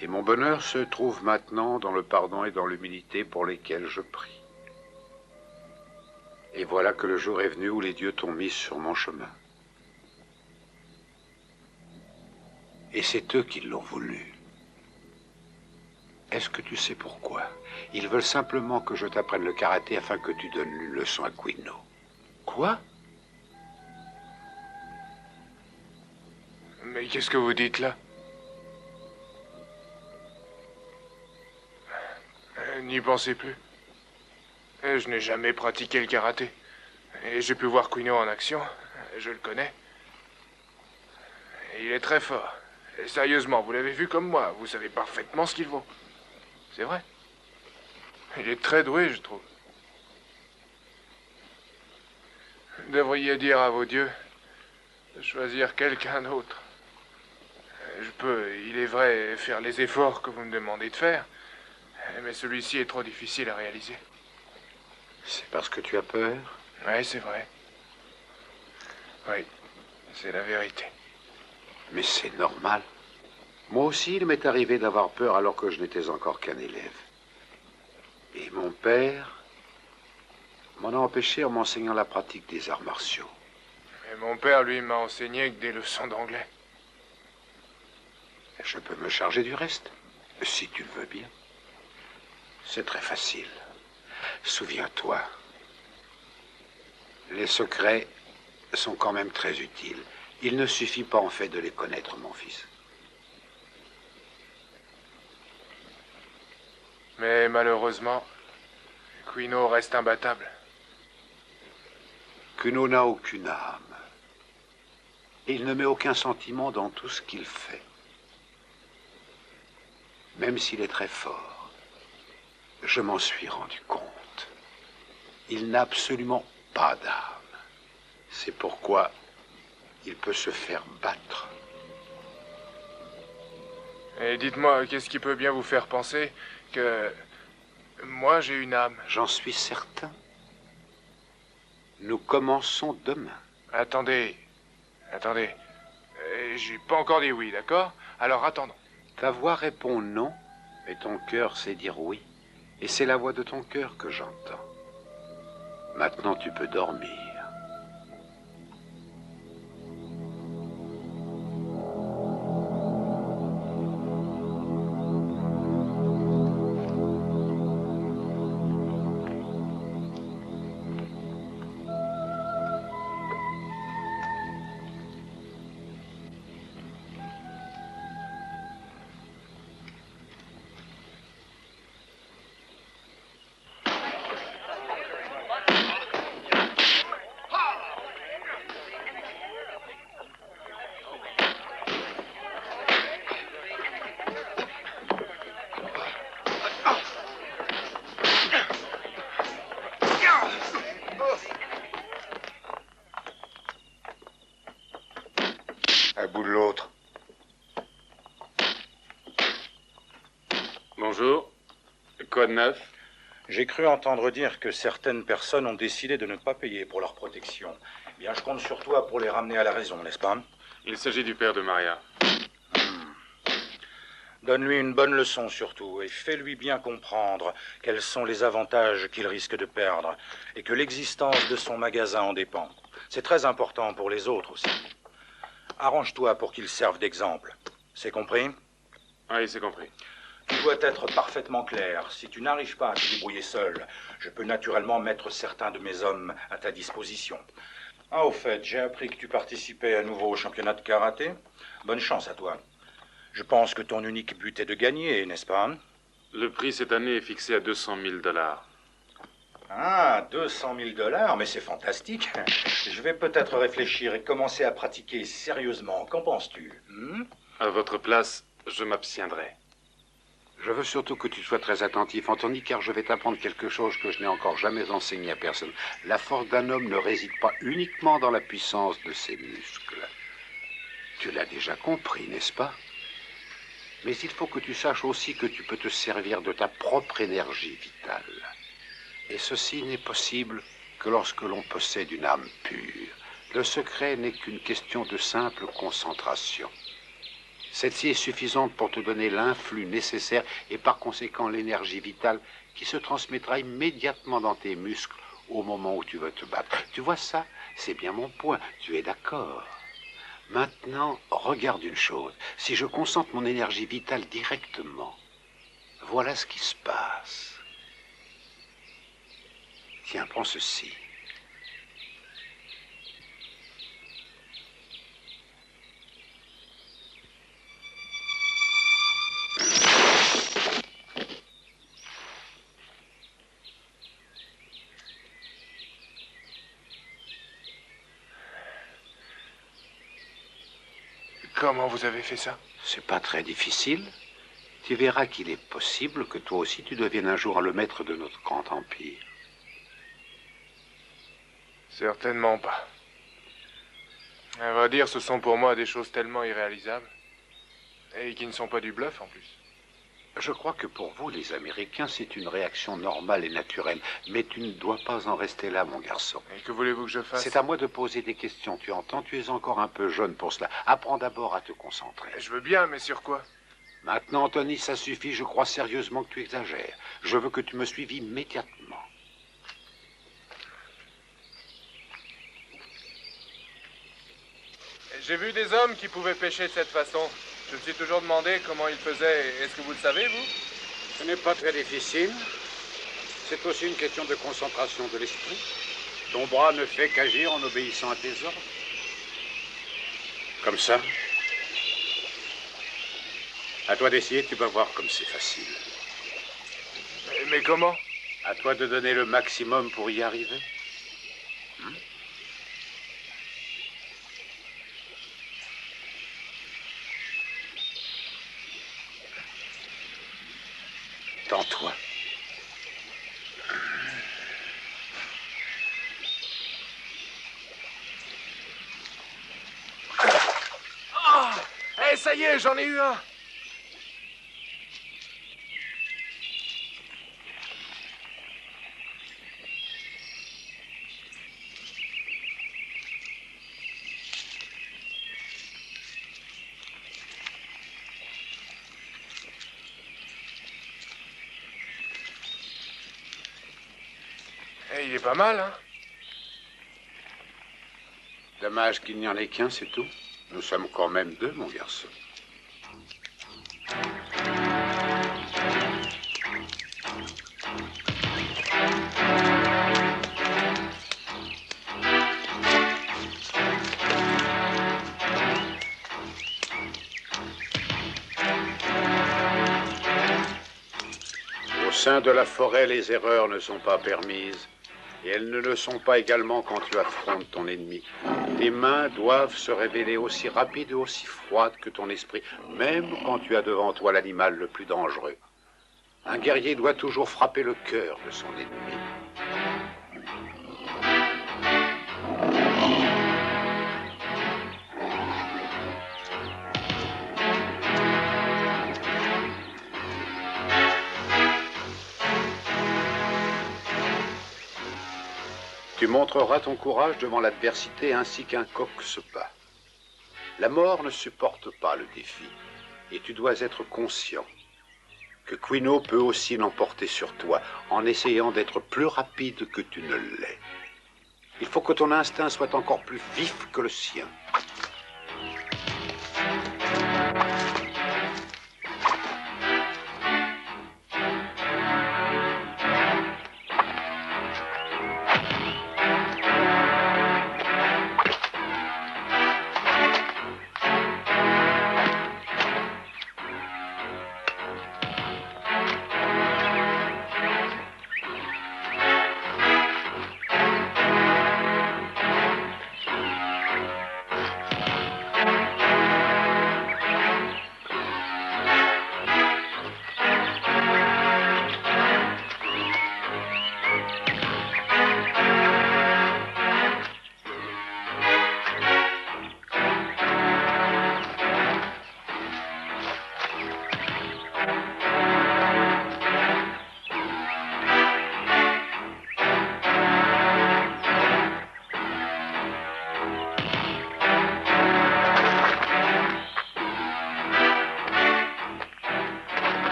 Et mon bonheur se trouve maintenant dans le pardon et dans l'humilité pour lesquels je prie. Et voilà que le jour est venu où les dieux t'ont mis sur mon chemin. Et c'est eux qui l'ont voulu. Est-ce que tu sais pourquoi? Ils veulent simplement que je t'apprenne le karaté afin que tu donnes une leçon à Quino. Quoi? Mais qu'est-ce que vous dites là? N'y pensez plus. Je n'ai jamais pratiqué le karaté. Et j'ai pu voir Quino en action. Je le connais. Et il est très fort. Et sérieusement, vous l'avez vu comme moi. Vous savez parfaitement ce qu'il vaut. C'est vrai. Il est très doué, je trouve. Vous devriez dire à vos dieux de choisir quelqu'un d'autre. Je peux, il est vrai, faire les efforts que vous me demandez de faire, mais celui-ci est trop difficile à réaliser. C'est parce que tu as peur? Oui, c'est vrai. Oui, c'est la vérité. Mais c'est normal. Moi aussi, il m'est arrivé d'avoir peur alors que je n'étais encore qu'un élève. Et mon père m'en a empêché en m'enseignant la pratique des arts martiaux. Et mon père, lui, m'a enseigné que des leçons d'anglais. Je peux me charger du reste, si tu le veux bien. C'est très facile. Souviens-toi, les secrets sont quand même très utiles. Il ne suffit pas en fait de les connaître, mon fils. Mais malheureusement, Quino reste imbattable. Kuno n'a aucune âme. Et il ne met aucun sentiment dans tout ce qu'il fait. Même s'il est très fort, je m'en suis rendu compte. Il n'a absolument pas d'âme. C'est pourquoi il peut se faire battre. Et dites-moi, qu'est-ce qui peut bien vous faire penser que moi j'ai une âme? J'en suis certain. Nous commençons demain. Attendez. J'ai pas encore dit oui, d'accord? Alors attendons. Ta voix répond non, mais ton cœur sait dire oui. Et c'est la voix de ton cœur que j'entends. Maintenant, tu peux dormir. À bout de l'autre. Bonjour. Quoi de neuf? J'ai cru entendre dire que certaines personnes ont décidé de ne pas payer pour leur protection. Eh bien, je compte sur toi pour les ramener à la raison, n'est-ce pas? Il s'agit du père de Maria. Donne-lui une bonne leçon surtout, et fais-lui bien comprendre quels sont les avantages qu'il risque de perdre, et que l'existence de son magasin en dépend. C'est très important pour les autres aussi. Arrange-toi pour qu'il serve d'exemple. C'est compris? Oui, c'est compris. Tu dois être parfaitement clair. Si tu n'arrives pas à te débrouiller seul, je peux naturellement mettre certains de mes hommes à ta disposition. Ah, au fait, j'ai appris que tu participais à nouveau au championnat de karaté. Bonne chance à toi. Je pense que ton unique but est de gagner, n'est-ce pas? Le prix cette année est fixé à 200 000 $. Ah, 200 000 $, mais c'est fantastique. Je vais peut-être réfléchir et commencer à pratiquer sérieusement. Qu'en penses-tu? À votre place, je m'abstiendrai. Je veux surtout que tu sois très attentif, Anthony, car je vais t'apprendre quelque chose que je n'ai encore jamais enseigné à personne. La force d'un homme ne réside pas uniquement dans la puissance de ses muscles. Tu l'as déjà compris, n'est-ce pas? Mais il faut que tu saches aussi que tu peux te servir de ta propre énergie vitale. Et ceci n'est possible que lorsque l'on possède une âme pure. Le secret n'est qu'une question de simple concentration. Celle-ci est suffisante pour te donner l'influx nécessaire et par conséquent l'énergie vitale qui se transmettra immédiatement dans tes muscles au moment où tu vas te battre. Tu vois ça? C'est bien mon point. Tu es d'accord? Maintenant, regarde une chose. Si je concentre mon énergie vitale directement, voilà ce qui se passe. Tiens, prends ceci. Comment vous avez fait ça? C'est pas très difficile. Tu verras qu'il est possible que toi aussi tu deviennes un jour le maître de notre grand empire. Certainement pas. À vrai dire, ce sont pour moi des choses tellement irréalisables. Et qui ne sont pas du bluff en plus. Je crois que pour vous, les Américains, c'est une réaction normale et naturelle. Mais tu ne dois pas en rester là, mon garçon. Et que voulez-vous que je fasse? C'est à moi de poser des questions, tu entends? Tu es encore un peu jeune pour cela. Apprends d'abord à te concentrer. Je veux bien, mais sur quoi? Maintenant, Tony, ça suffit. Je crois sérieusement que tu exagères. Je veux que tu me suives immédiatement. J'ai vu des hommes qui pouvaient pêcher de cette façon. Je me suis toujours demandé comment ils faisaient. Est-ce que vous le savez, vous? Ce n'est pas très difficile. C'est aussi une question de concentration de l'esprit. Ton bras ne fait qu'agir en obéissant à tes ordres. Comme ça. À toi d'essayer, tu vas voir comme c'est facile. Mais comment? À toi de donner le maximum pour y arriver. Tends-toi. Ah! Eh, ça y est, j'en ai eu un! Eh, il est pas mal, hein? Dommage qu'il n'y en ait qu'un, c'est tout. Nous sommes quand même deux, mon garçon. Au sein de la forêt, les erreurs ne sont pas permises. Et elles ne le sont pas également quand tu affrontes ton ennemi. Tes mains doivent se révéler aussi rapides et aussi froides que ton esprit, même quand tu as devant toi l'animal le plus dangereux. Un guerrier doit toujours frapper le cœur de son ennemi. Tu montreras ton courage devant l'adversité ainsi qu'un coq se bat. La mort ne supporte pas le défi, et tu dois être conscient que Quino peut aussi l'emporter sur toi en essayant d'être plus rapide que tu ne l'es. Il faut que ton instinct soit encore plus vif que le sien.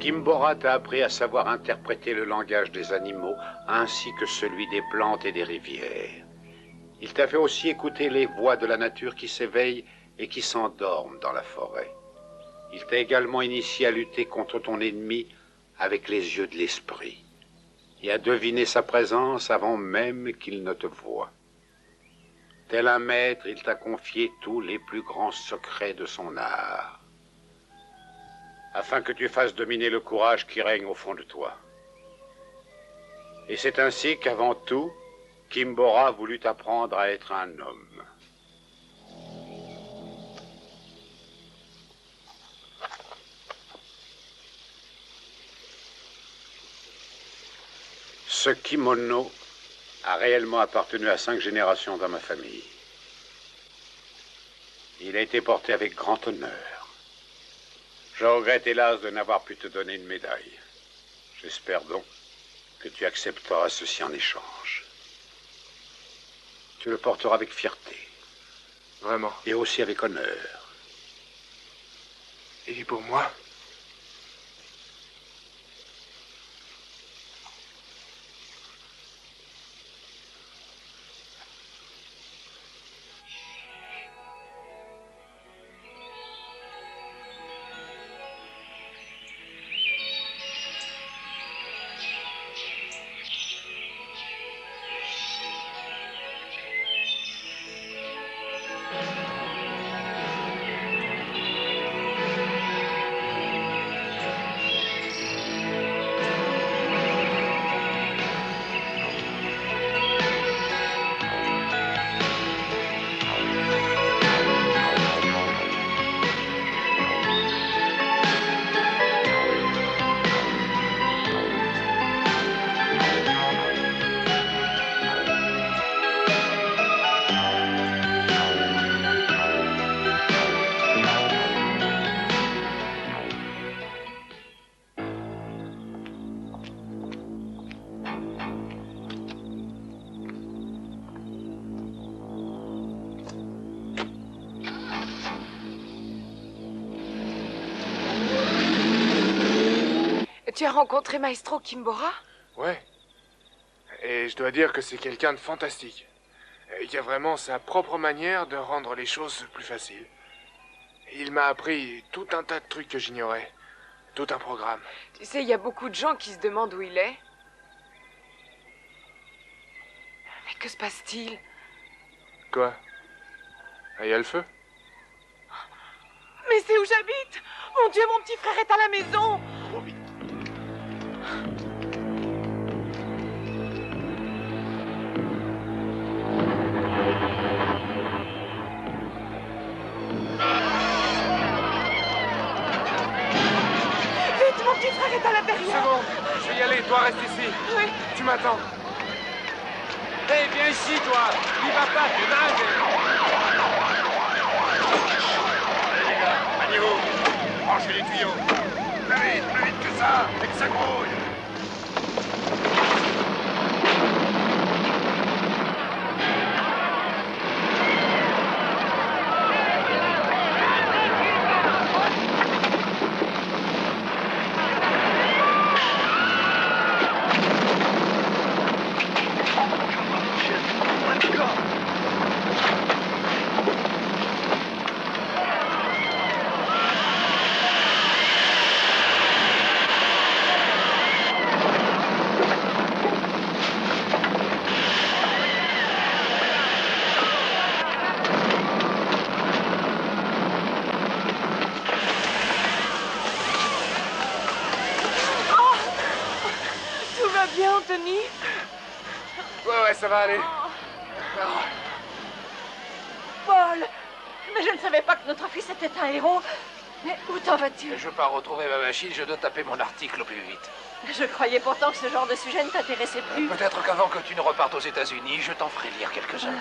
Kimbora t'a appris à savoir interpréter le langage des animaux ainsi que celui des plantes et des rivières. Il t'a fait aussi écouter les voix de la nature qui s'éveillent et qui s'endorment dans la forêt. Il t'a également initié à lutter contre ton ennemi avec les yeux de l'esprit et à deviner sa présence avant même qu'il ne te voie. Tel un maître, il t'a confié tous les plus grands secrets de son art, afin que tu fasses dominer le courage qui règne au fond de toi. Et c'est ainsi qu'avant tout, Kimbora voulut t'apprendre à être un homme. Ce kimono a réellement appartenu à 5 générations dans ma famille. Il a été porté avec grand honneur. Je regrette hélas de n'avoir pu te donner une médaille. J'espère donc que tu accepteras ceci en échange. Tu le porteras avec fierté. Vraiment. Et aussi avec honneur. Et pour moi? Tu as rencontré Maestro Kimbora? Ouais. Et je dois dire que c'est quelqu'un de fantastique. Il a vraiment sa propre manière de rendre les choses plus faciles. Il m'a appris tout un tas de trucs que j'ignorais. Tout un programme. Tu sais, il y a beaucoup de gens qui se demandent où il est. Mais que se passe-t-il? Quoi? Il y a le feu? Mais c'est où j'habite! Mon Dieu, mon petit frère est à la maison! Trop vite. Vite, mon petit frère est à l'intérieur! C'est bon, je vais y aller, toi reste ici. Oui. Tu m'attends. Hé, viens ici, toi! N'y va pas, t'es dingue! Allez, les gars, maniez-vous. Branchez les tuyaux. Plus vite que ça, et que ça grouille. Tout va bien, Anthony? Ouais, ça va aller. Paul! Mais je ne savais pas que notre fils était un héros. Mais où t'en vas-tu? Je pars retrouver ma machine, je dois taper mon article au plus vite. Je croyais pourtant que ce genre de sujet ne t'intéressait plus. Peut-être qu'avant que tu ne repartes aux États-Unis, je t'en ferai lire quelques-uns.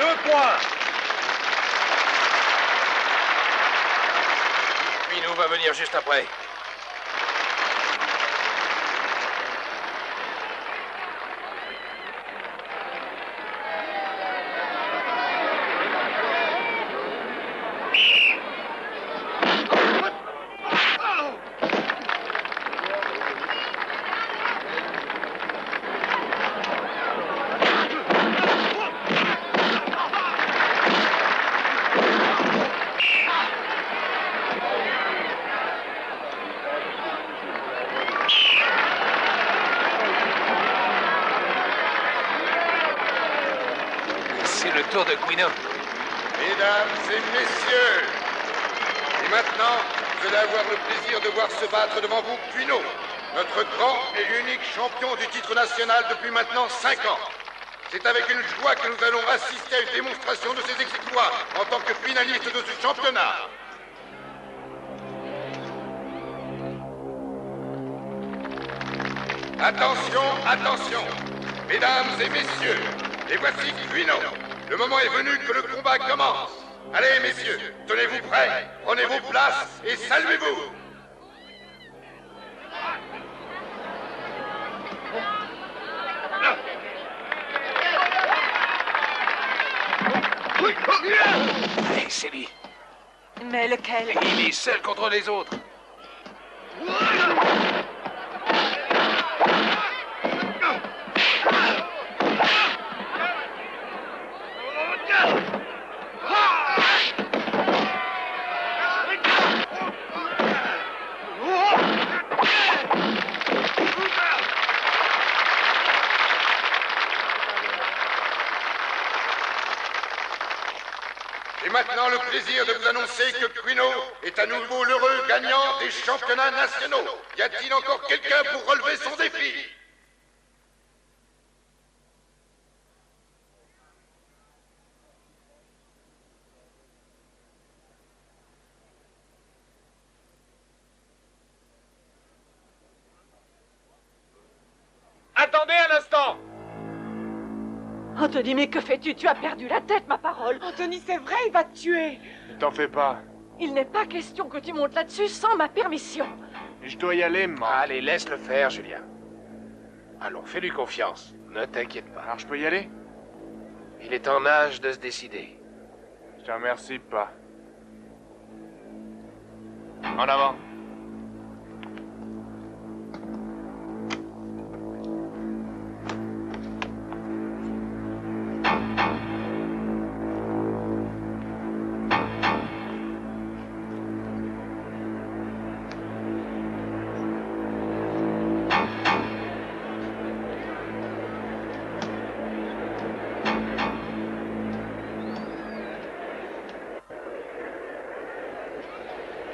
2 points. Minou va venir juste après. Le tour de Quino. Mesdames et messieurs, et maintenant, vous allez avoir le plaisir de voir se battre devant vous Quino, notre grand et unique champion du titre national depuis maintenant 5 ans. C'est avec une joie que nous allons assister à une démonstration de ses exploits en tant que finaliste de ce championnat. Attention, attention, mesdames et messieurs, et voici Quino. Le moment est venu que le combat commence. Allez, messieurs, tenez-vous prêts, prenez vos places et saluez-vous. Hey, c'est lui. Mais lequel? Il est seul contre les autres. Et maintenant, le plaisir de vous annoncer que Quino est à nouveau l'heureux gagnant des championnats nationaux. Y a-t-il encore quelqu'un pour relever son défi? Attendez un instant! Anthony, mais que fais-tu? Tu as perdu la tête, ma parole. Anthony, c'est vrai, il va te tuer. Ne t'en fais pas. Il n'est pas question que tu montes là-dessus sans ma permission. Je dois y aller, maman. Allez, laisse-le faire, Julien. Allons, fais-lui confiance. Ne t'inquiète pas. Alors je peux y aller? Il est en âge de se décider. Je te remercie pas. En avant.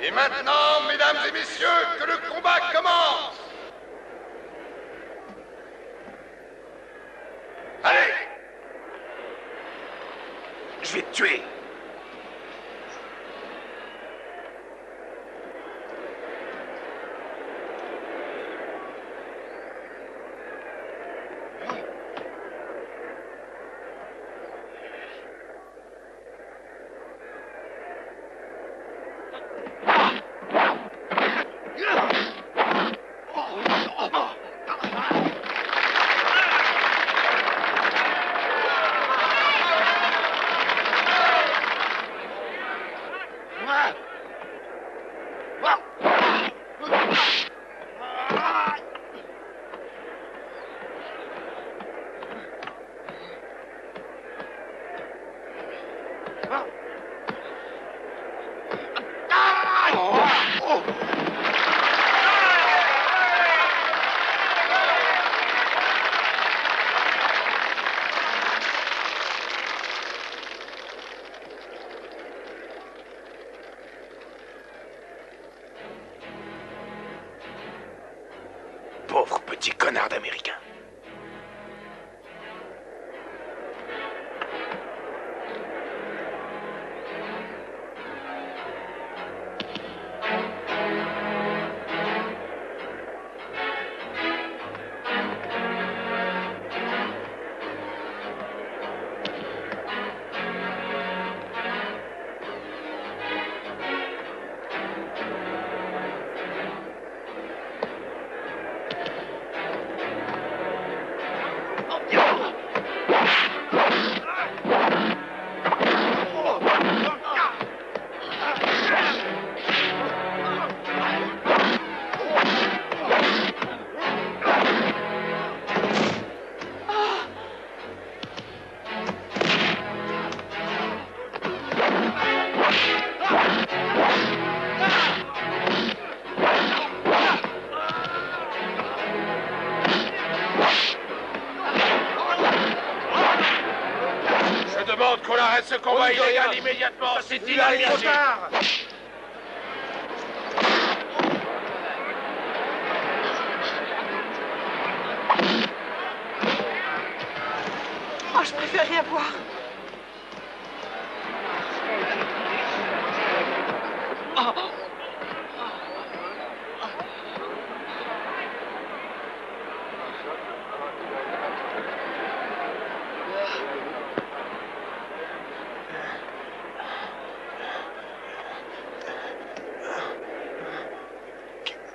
Et maintenant, mesdames et messieurs, que le combat commence! Allez! Je vais te tuer. Pauvre petit connard d'Américain. qu'on arrête ce combat illégal immédiatement. C'est inadmissible. Oh, je préfère rien voir.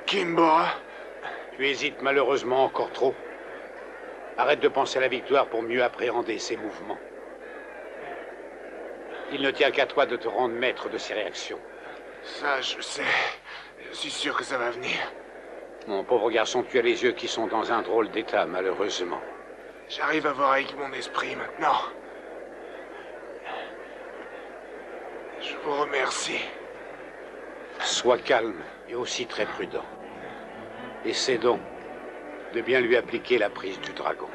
Kimbora. Tu hésites malheureusement encore trop. Arrête de penser à la victoire pour mieux appréhender ses mouvements. Il ne tient qu'à toi de te rendre maître de ses réactions. Ça, je sais. Je suis sûr que ça va venir. Mon pauvre garçon, tu as les yeux qui sont dans un drôle d'état, malheureusement. J'arrive à voir avec mon esprit maintenant. Je vous remercie. Sois calme et aussi très prudent. Essaie donc de bien lui appliquer la prise du dragon.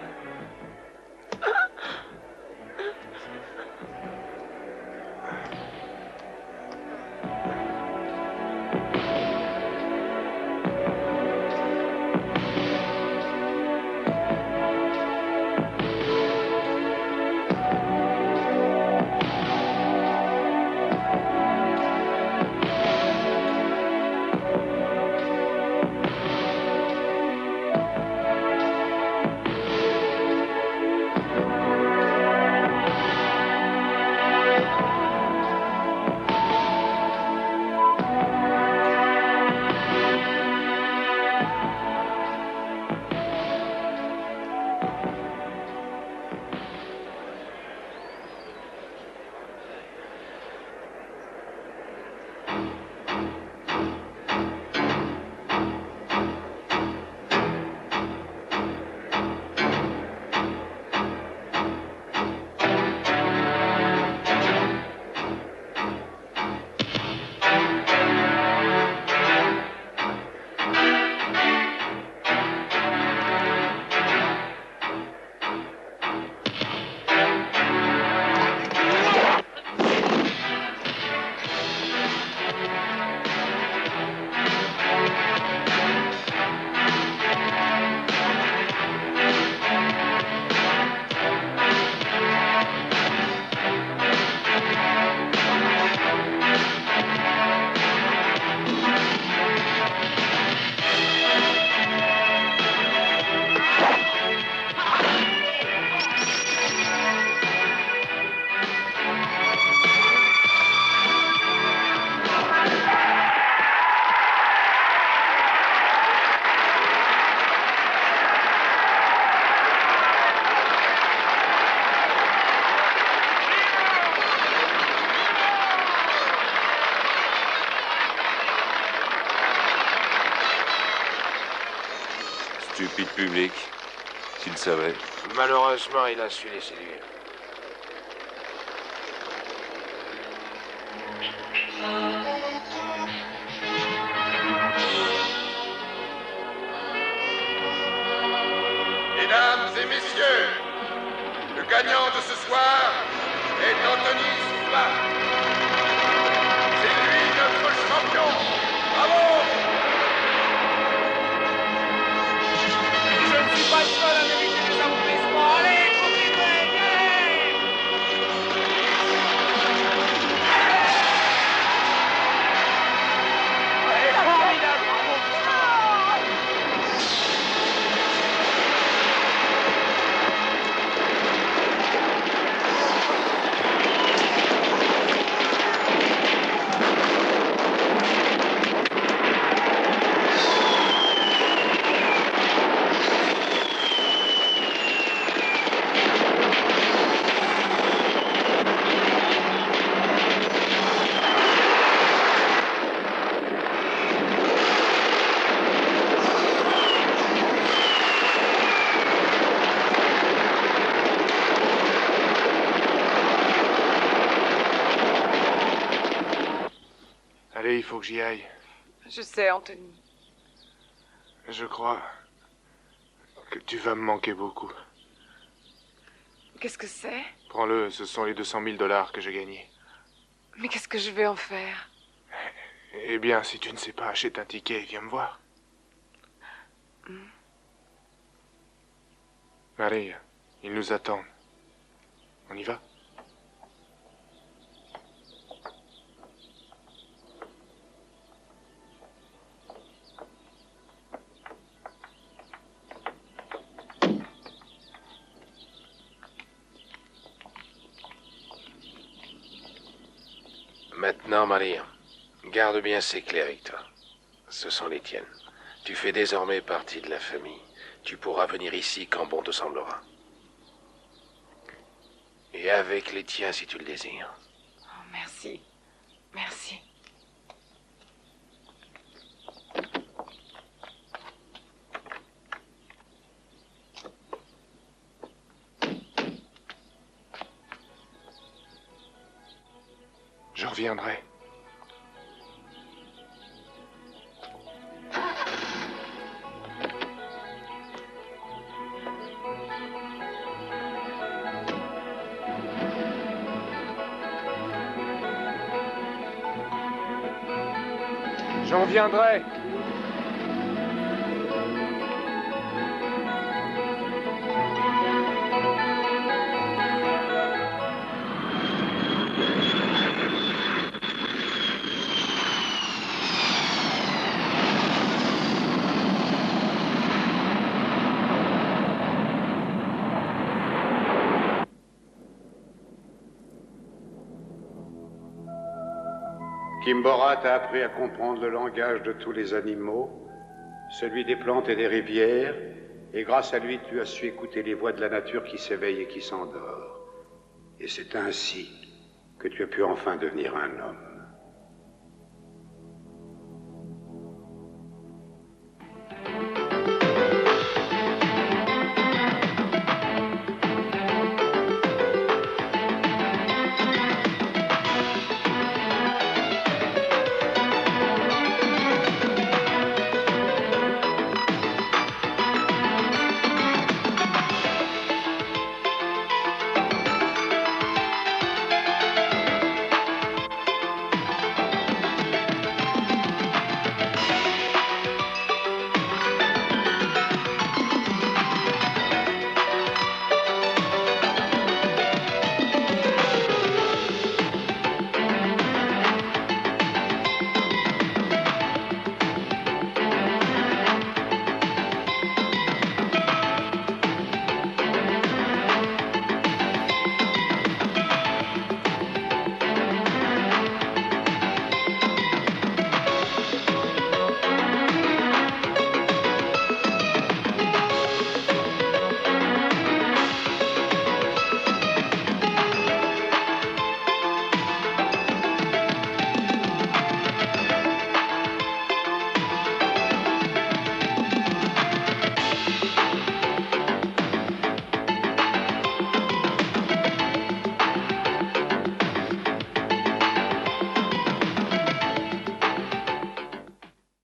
Stupide public. S'il savait. Malheureusement, il a su les séduire. Mesdames et messieurs, le gagnant de ce soir est Anthony Silva. C'est lui notre champion. Bravo! Je ne suis pas le seul à mériter les applaudissements. Allez, continuez, allez! Allez, formidable, bravo! Allez, il faut que j'y aille. Je sais, Anthony. Je crois que tu vas me manquer beaucoup. Qu'est-ce que c'est? Prends-le, ce sont les 200 000 $ que j'ai gagnés. Mais qu'est-ce que je vais en faire? Eh bien, si tu ne sais pas, achète un ticket et viens me voir. Marie, ils nous attendent. On y va? Maintenant, Marie, garde bien ces clés avec toi. Ce sont les tiennes. Tu fais désormais partie de la famille. Tu pourras venir ici quand bon te semblera. Et avec les tiens si tu le désires. Oh, merci. Merci. Je reviendrai. J'en viendrai. Kimbora t'a appris à comprendre le langage de tous les animaux, celui des plantes et des rivières, et grâce à lui, tu as su écouter les voix de la nature qui s'éveille et qui s'endort. Et c'est ainsi que tu as pu enfin devenir un homme.